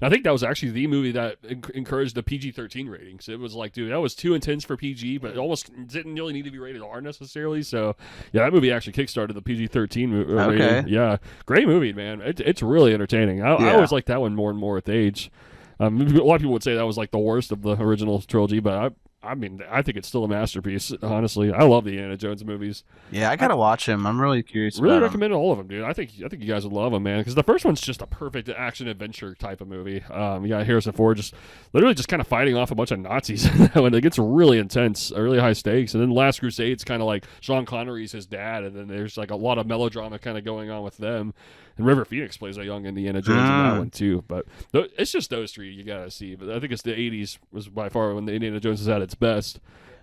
And I think that was actually the movie that encouraged the PG-13 ratings. It was like, dude, that was too intense for PG, but it almost didn't really need to be rated R necessarily. So, yeah, that movie actually kickstarted the PG-13 rating. Okay. Yeah, great movie, man. It's really entertaining. I always like that one more and more with age. A lot of people would say that was like the worst of the original trilogy, but I mean, I think it's still a masterpiece. Honestly, I love the Indiana Jones movies. Yeah, I gotta watch him. I'm really curious. Really about recommend all of them, dude. I think you guys would love them, man. Because the first one's just a perfect action adventure type of movie. You got Harrison Ford just literally just kind of fighting off a bunch of Nazis when it gets really intense, really high stakes. And then Last Crusade's kind of like Sean Connery's his dad, and then there's like a lot of melodrama kind of going on with them. And River Phoenix plays a young Indiana Jones in that one too. But it's just those three you gotta see. But I think it's the '80s was by far when the Indiana Jones is at its best.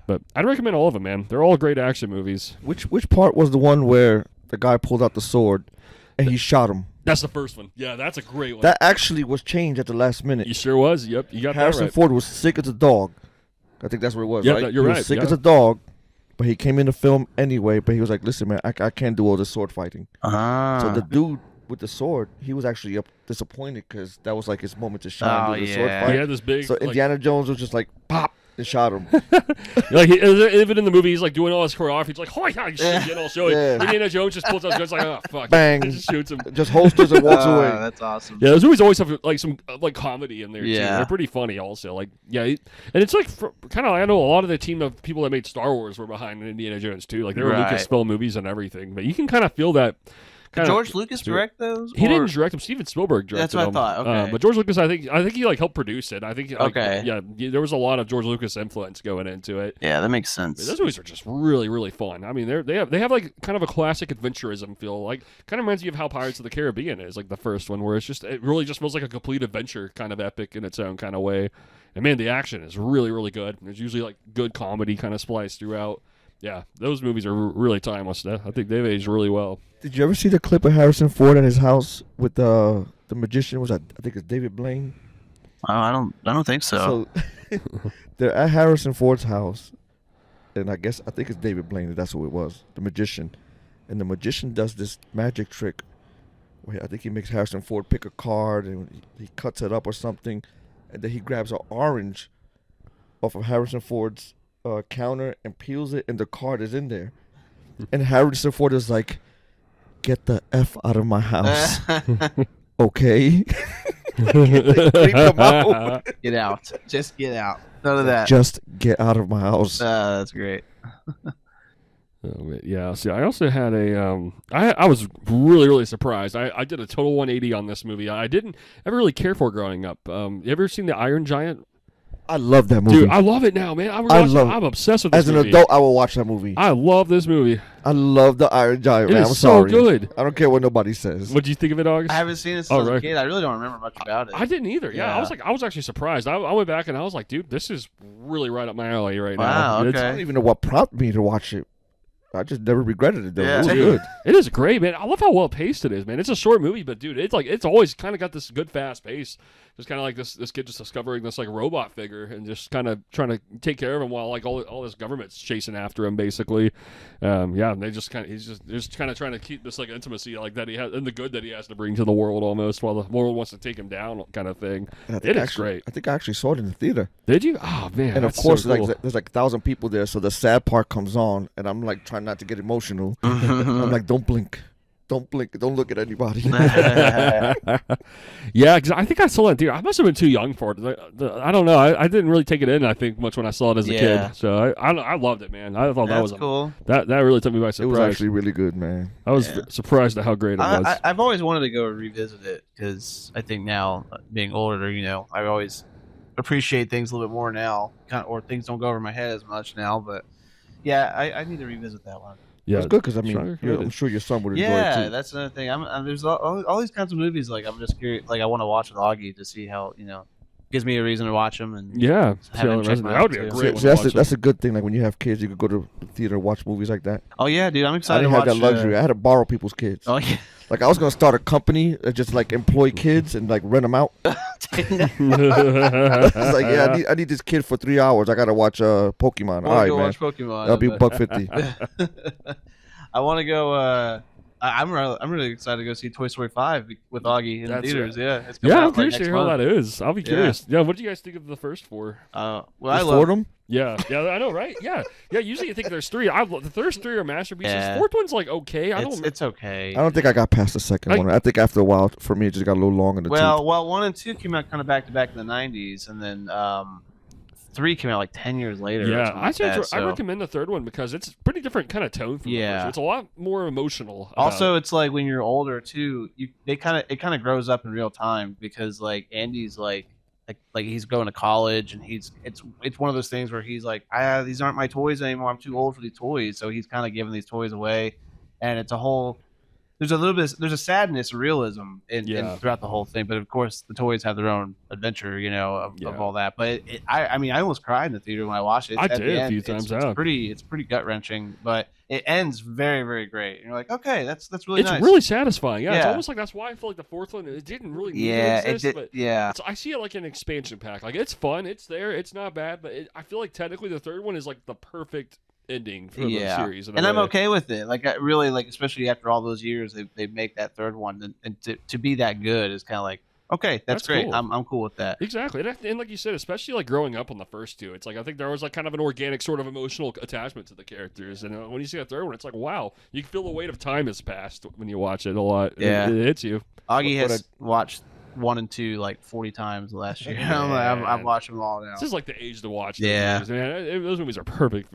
But I'd recommend all of them, man. They're all great action movies. Which part was the one where the guy pulled out the sword and he shot him? That's the first one. Yeah, that's a great one. That actually was changed at the last minute. You sure was. Yep, you got Harrison that right. Ford was sick as a dog. I think that's what it was, Yeah, right? you're he right, was sick yeah. as a dog, but he came in the film anyway. But he was like, listen, man, I can't do all this sword fighting. So the dude with the sword, he was actually disappointed because that was like his moment to shine with the sword yeah. fight. He had this big. So like, Indiana Jones was just like, pop, and shot him. like even in the movie, he's like doing all his choreography. He's like, "Oh yeah," getting all showy. Yeah. Indiana Jones just pulls out his guns like, "Oh fuck!" Bang. and just shoots him. Just holsters and walks away. That's awesome. Yeah, those movies always have like some like comedy in there too. Yeah. They're pretty funny also. Like and it's like kind of I know a lot of the team of people that made Star Wars were behind Indiana Jones too. Like they were Right. Lucasfilm movies and everything. But you can kind of feel that. Did George Lucas direct those? He or- didn't direct them. Steven Spielberg directed That's them. what I thought, okay. But George Lucas, I think he like helped produce it. I think like, Okay. yeah, there was a lot of George Lucas influence going into it. Yeah, that makes sense. Those movies are just really, really fun. I mean, they have like kind of a classic adventurism feel. Like kind of reminds me of how Pirates of the Caribbean is, like the first one, where it really just feels like a complete adventure kind of epic in its own kind of way. And man, the action is really, really good. There's usually like good comedy kind of spliced throughout. Yeah, those movies are really timeless. I think they've aged really well. Did you ever see the clip of Harrison Ford at his house with the magician? Was that, I think it's David Blaine? Oh, I don't think so. So they're at Harrison Ford's house, and I think it's David Blaine. That's who it was, the magician. And the magician does this magic trick where I think he makes Harrison Ford pick a card and he cuts it up or something, and then he grabs an orange off of Harrison Ford's counter and peels it, and the card is in there. And Harrison Ford is like, "Get the F out of my house." Okay. Creep him out. Get out. Just get out. None of that. Just get out of my house. That's great. Yeah. See, I also had a. I was really surprised. I did a total 180 on this movie. I didn't ever really care for growing up. You ever seen The Iron Giant? I love that movie. Dude, I love it now, man. I'm obsessed with this As an movie. adult, I will watch that movie. I love this movie. I love The Iron Giant, It man. is I'm so sorry. good. I don't care what nobody says. What do you think of it, August? I haven't seen it since Oh, I was right. a kid. I really don't remember much about it. I didn't either. Yeah, Yeah. I was actually surprised. I went back and I was like, dude, this is really right up my alley right Wow, now. okay. I don't even know what prompted me to watch it. I just never regretted it, though. Yeah. It was Dude, good. It is great, man. I love how well paced it is, man. It's a short movie, but dude, it's always kind of got this good fast pace. Just kind of like this kid just discovering this like robot figure and just kind of trying to take care of him while like all this government's chasing after him, basically. Yeah, and he's just kind of trying to keep this like intimacy like that he has and the good that he has to bring to the world almost while the world wants to take him down, kind of thing. And I think It is actually- great. I think I actually saw it in the theater. Did you? Oh man, And of that's course, so cool. like there's like 1,000 people there, so the sad part comes on, and I'm like trying not to get emotional. I'm like, don't blink, don't look at anybody. Yeah, 'cause I think I saw that theater. I must have been too young for it. I don't know. I didn't really take it in. I think much when I saw it as a Yeah. kid. So I loved it, man. I thought that That's was cool. that really took me by It surprise. was actually really good, man. I was Yeah. surprised at how great it was. I've always wanted to go revisit it because I think now, being older, I always appreciate things a little bit more now, or things don't go over my head as much now. But yeah, I need to revisit that one. yeah, It's good because I mean, stronger I'm committed. sure your son would enjoy Yeah, it too. that's another thing. There's all these kinds of movies. Like I'm just curious. Like I want to watch with Augie to see how gives me a reason to watch them. And Yeah, Have him check that would be a mine, too. great one. See, to that's watch. that's a good thing. Like when you have kids, you could go to the theater and watch movies like that. oh yeah, dude, I'm I excited didn't to have watch. that luxury. I had to borrow people's kids. Oh yeah. Like I was gonna start a company that just like employ kids and like rent them out. It's like, yeah, I need this kid for 3 hours. I gotta watch Pokemon. All right, go man. watch Pokemon. That'll be but- $1.50. I want to go. I'm really excited to go see Toy Story 5 with Augie in That's theaters. Yeah, it's coming Yeah, I'm out, like, curious to next hear how month. that is. I'll be curious. Yeah, what do you guys think of the first four? Well, I Just love. Fordham? Yeah, I know, right? Yeah. Usually you think there's three. The first three are masterpieces. Yeah. Fourth one's like okay. I don't. It's okay. I don't think I got past the second one. I think after a while, for me, it just got a little long in the tooth. Well, 1 and 2 came out kind of back to back in the '90s, and then 3 came out like 10 years later. or Yeah, something I like that, I so- recommend the third one because it's a pretty different kind of tone from the Yeah. first. It's a lot more emotional. about Also, it's like when you're older too, it kind of grows up in real time because like Andy's like he's going to college and it's one of those things where he's like, these aren't my toys anymore. I'm too old for these toys, so he's kind of giving these toys away, and it's a whole. There's a sadness, realism in throughout the whole thing, but of course the toys have their own adventure, of all that. But I almost cried in the theater when I watched it. I At the did a end, few times, It's yeah. pretty gut wrenching, but it ends very, very great. And you're like, okay, that's really it's nice. really satisfying. Yeah, it's Yeah. almost like that's why I feel like the fourth one it didn't really need Yeah, to it exist, did. but Yeah, I see it like an expansion pack. Like it's fun, it's there, it's not bad, but I feel like technically the third one is like the perfect ending for the series. in a and I'm way. okay with it. Like I really like, especially after all those years, they make that third one, and to be that good is kind of like, okay, that's great. cool. I'm cool with that. Exactly, and like you said, especially like growing up on the first two, it's like I think there was like kind of an organic sort of emotional attachment to the characters, and when you see that third one, it's like wow, you can feel the weight of time has passed when you watch it a lot. Yeah. it hits you. Augie What has watched 1 and 2 like 40 times last year. Yeah. I've watched them all now. This is like the age to watch. Yeah. those movies, man. Those movies are perfect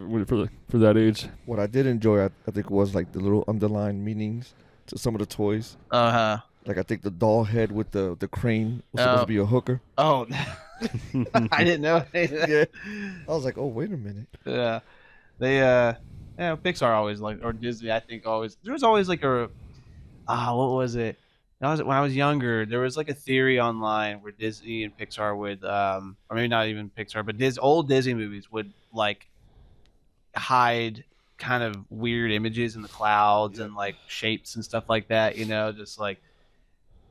for that age. What I did enjoy, I think, was like the little underlying meanings to some of the toys. Like I think the doll head with the crane was supposed to be a hooker. Oh, I didn't know. Yeah, I was like, oh wait a minute. Yeah, they Pixar always like, or Disney, I think always. There was always like what was it? When I was younger, there was like a theory online where Disney and Pixar would, or maybe not even Pixar, but old Disney movies would like hide kind of weird images in the clouds and like shapes and stuff like that. Just like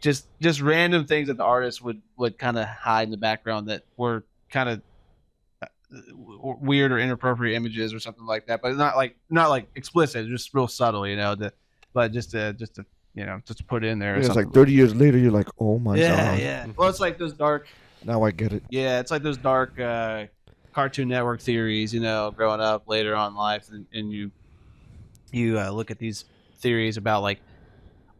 just random things that the artists would kind of hide in the background that were kind of weird or inappropriate images or something like that, but not like explicit, just real subtle, but just to put it in there. Or It's something. like 30 years later, you're like, oh my god. Yeah. Well, it's like those dark. Now I get it. Yeah, it's like those dark Cartoon Network theories, growing up later on in life, and you you look at these theories about like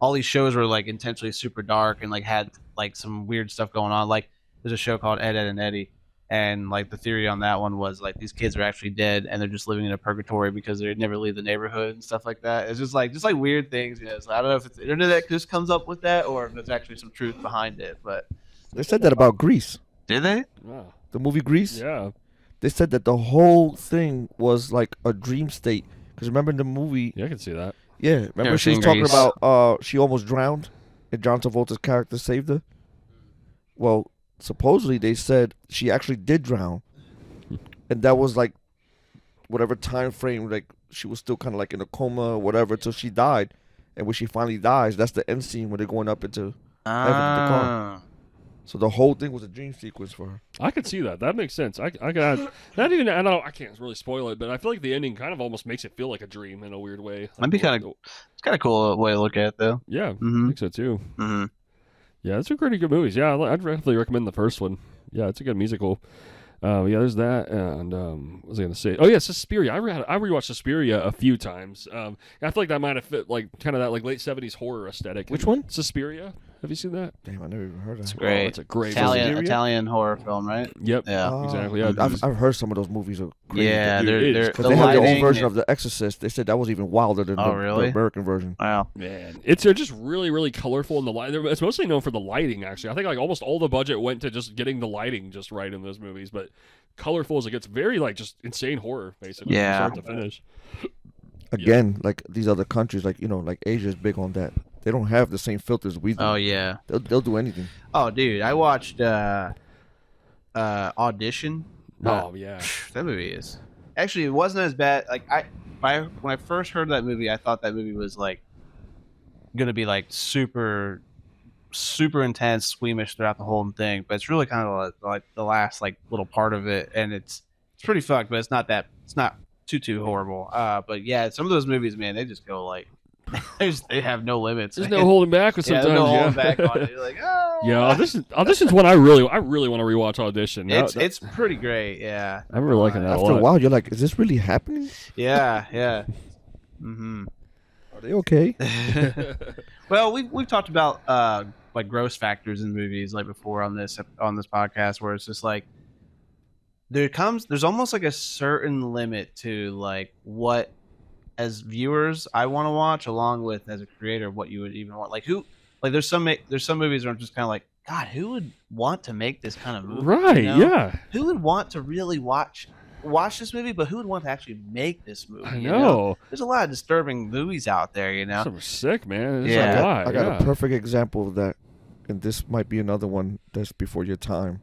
all these shows were like intentionally super dark and like had like some weird stuff going on. Like there's a show called Ed, Ed and Eddie, and like the theory on that one was like these kids are actually dead and they're just living in a purgatory because they never leave the neighborhood and stuff like that. It's just like weird things. You know, so I don't know if it's the internet that just comes up with that or if there's actually some truth behind it. But They said that about Grease, did they? Wow. the movie Grease. Yeah. They said that the whole thing was like a dream state. Because remember in the movie, Yeah, I can see that. yeah, remember Never she was seen talking Grease. about she almost drowned, and John Travolta's character saved her. Well, supposedly they said she actually did drown, and that was like whatever time frame, like she was still kind of like in a coma or whatever till she died, and when she finally dies, that's the end scene where they're going up into heaven in the car. So the whole thing was a dream sequence for her. I could see that. That makes sense. I got not even. I can't really spoil it, but I feel like the ending kind of almost makes it feel like a dream in a weird way. That'd be kind of it's kind of cool way to look at it though. Yeah, Mhm. I think so too. Mm-hmm. Yeah, it's a pretty good movies. Yeah, I'd definitely recommend the first one. Yeah, it's a good musical. Yeah, there's that, and what was I gonna say? Oh yeah, Suspiria. I rewatched Suspiria a few times. I feel like that might have fit like kind of that like late '70s horror aesthetic. Which one? Suspiria. Have you seen that? Damn, I never even heard of It's that. great. it's a great Suspiria? Italian horror film, right? Yep. Yeah. Exactly. Yeah, I've heard some of those movies are crazy. Yeah, Dude, they're, it is. they're Because the they have their own lighting version and- of The Exorcist. They said that was even wilder than Oh, the really? American version. Wow. Man, they're just really, really colorful in the light. It's mostly known for the lighting, actually. I think like almost all the budget went to just getting the lighting just right in those movies. But colorful as it gets, very like just insane horror, basically, Yeah. from start to finish. Again, like these other countries, like like Asia is big on that. They don't have the same filters we do. Oh yeah. They'll do anything. Oh dude, I watched Audition. Oh yeah, That movie is actually it wasn't as bad. Like when I first heard that movie, I thought that movie was like gonna be like super intense, squeamish throughout the whole thing. But it's really kind of like the last like little part of it, and it's pretty fucked. But it's not too horrible. But yeah, some of those movies, man, they just go like they have no limits. there's man. no holding back with Yeah, sometimes. there's no yeah. holding back on it. You're like, oh. Yeah, Audition's one I really want to rewatch Audition. It's pretty great. Yeah. I'm really liking that a After a lot. while, you're like, is this really happening? Yeah. Yeah. Mm-hmm. Are they okay? Well, we've talked about like gross factors in movies like before on this podcast, where it's just like there's almost like a certain limit to like what as viewers I want to watch, along with as a creator what you would even want. Like there's some movies where I'm just kind of like, God, who would want to make this kind of movie? Right? you know? Yeah. Who would want to really watch this movie? But who would want to actually make this movie? I you know. There's a lot of disturbing movies out there, you know. Some are sick, man. It's Yeah. a lot. I got yeah. a perfect example of that, and this might be another one that's before your time.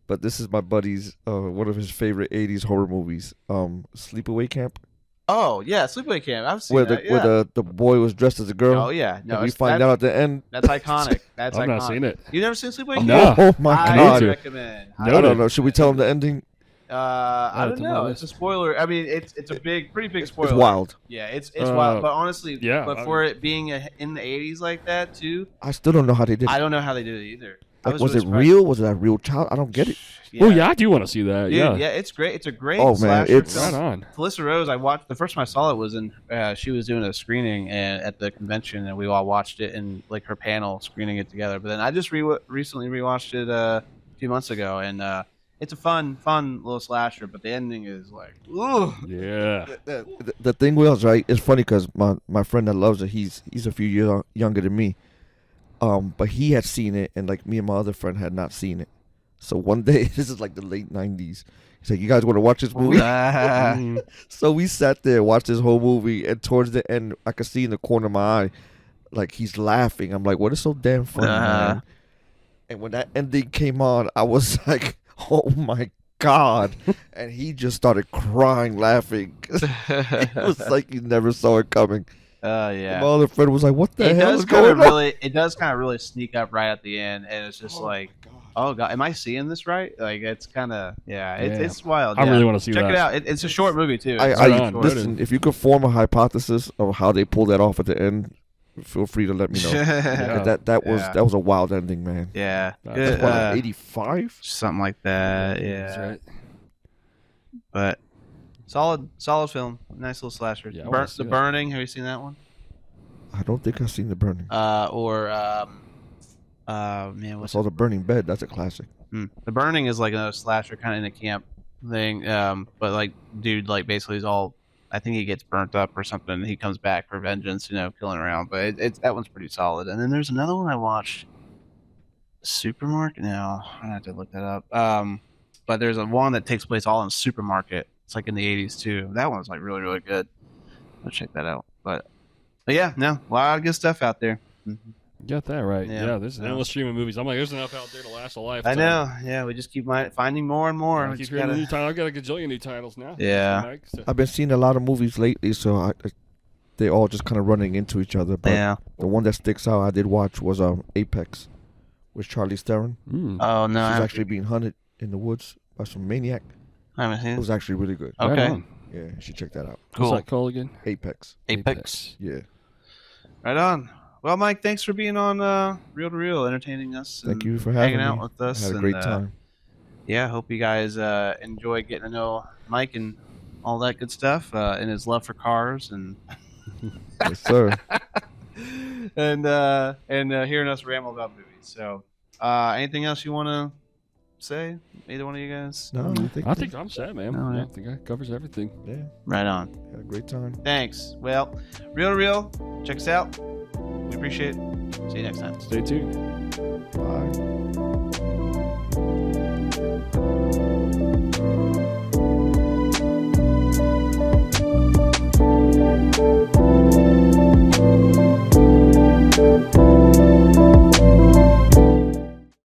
But this is my buddy's one of his favorite '80s horror movies, Sleepaway Camp, Oh yeah, Sleepaway Camp. I've seen where that. Yeah. where the boy was dressed as a girl. Oh yeah, no, and we it's- find out at the end. that's iconic. That's I've iconic. not seen it. You never seen Sleepaway Camp? No. Oh my I god! recommend. I don't know. Should we tell him the ending? I Add it don't to my know. list. It's a spoiler. I mean, it's a pretty big spoiler. It's wild. Yeah, it's wild. But honestly, yeah, but for it being in the '80s like that too, I still don't know how they did. I don't know how they did it either. I Was really it surprised. real? Was it a real child? I don't get it. Oh yeah, I do want to see that. Dude, yeah. yeah, it's great. It's a great Oh, man, slasher it's- film. Right on. Felissa Rose, I watched the first time I saw it was in she was doing a screening at the convention, and we all watched it in like her panel screening it together. But then I just recently rewatched it a few months ago, and it's a fun little slasher. But the ending is like, ooh. Yeah. The thing was, right, it's funny because my friend that loves it, he's a few years younger than me. But he had seen it, and like me and my other friend had not seen it. So one day, this is like the late '90s. He's like, "You guys want to watch this movie?" So we sat there, watched this whole movie, and towards the end, I could see in the corner of my eye, like he's laughing. I'm like, "What is so damn funny, man?" And when that ending came on, I was like, "Oh my god!" And he just started crying, laughing. It was like he never saw it coming. Yeah. My other friend was like, "What the It hell does is kind going of on?" it does kind of really sneak up right at the end, and it's just like, oh god, am I seeing this right? Like it's kind of it's wild. I yeah. really want to see Check that. it out. It's a short movie too. I Right on. listen. If you could form a hypothesis of how they pulled that off at the end, feel free to let me know. Yeah. That was Yeah. that was a wild ending, man. yeah, That's good, What, like 85? something like that. Yeah, That's right. but Solid film. Nice little slasher. Yeah, I wanna see The that. Burning. Have you seen that one? I don't think I've seen The Burning. Man, I what's saw The Burning Bed. That's a classic. The Burning is like a slasher kind of in a camp thing. But like, dude, like basically he's all. I think he gets burnt up or something. And he comes back for vengeance, you know, killing around. But it's that one's pretty solid. And then there's another one I watched. Supermarket. No, I have to look that up. But there's one that takes place all in a supermarket. It's like in the 80s too. That one's like really, really good. I'll check that out. But yeah, no, a lot of good stuff out there. You got that right. Yeah. Yeah, there's an endless stream of movies. I'm like, there's enough out there to last a I lifetime. know. Yeah, we just keep finding more and more. I We keep just hearing the gotta- new title. I've got a gajillion new titles now. Yeah. Mike, so- I've been seeing a lot of movies lately, so they all just kind of running into each other. But Yeah. the one that sticks out I did watch was Apex with Charlize Theron. Mm. Oh no, She's I actually being hunted in the woods by some maniac. haven't seen It it. was actually really good. Right Okay. on. Yeah, you should check that out. Cool. What's that called again? Apex. Apex. Yeah. Right on. Well, Mike, thanks for being on Real to Real, entertaining us. Thank and you for having hanging out me. with us. I had a and, great time. Yeah, hope you guys enjoy getting to know Mike and all that good stuff, and his love for cars and Yes, sir. and hearing us ramble about movies. So, anything else you want to say? Either one of you guys? No, I think I'm set, man. All Yeah, right. I think that covers everything. Yeah, Right on. had a great time. Thanks. Well, Real to Real, check us out. We appreciate it. See you next time. Stay tuned. Bye.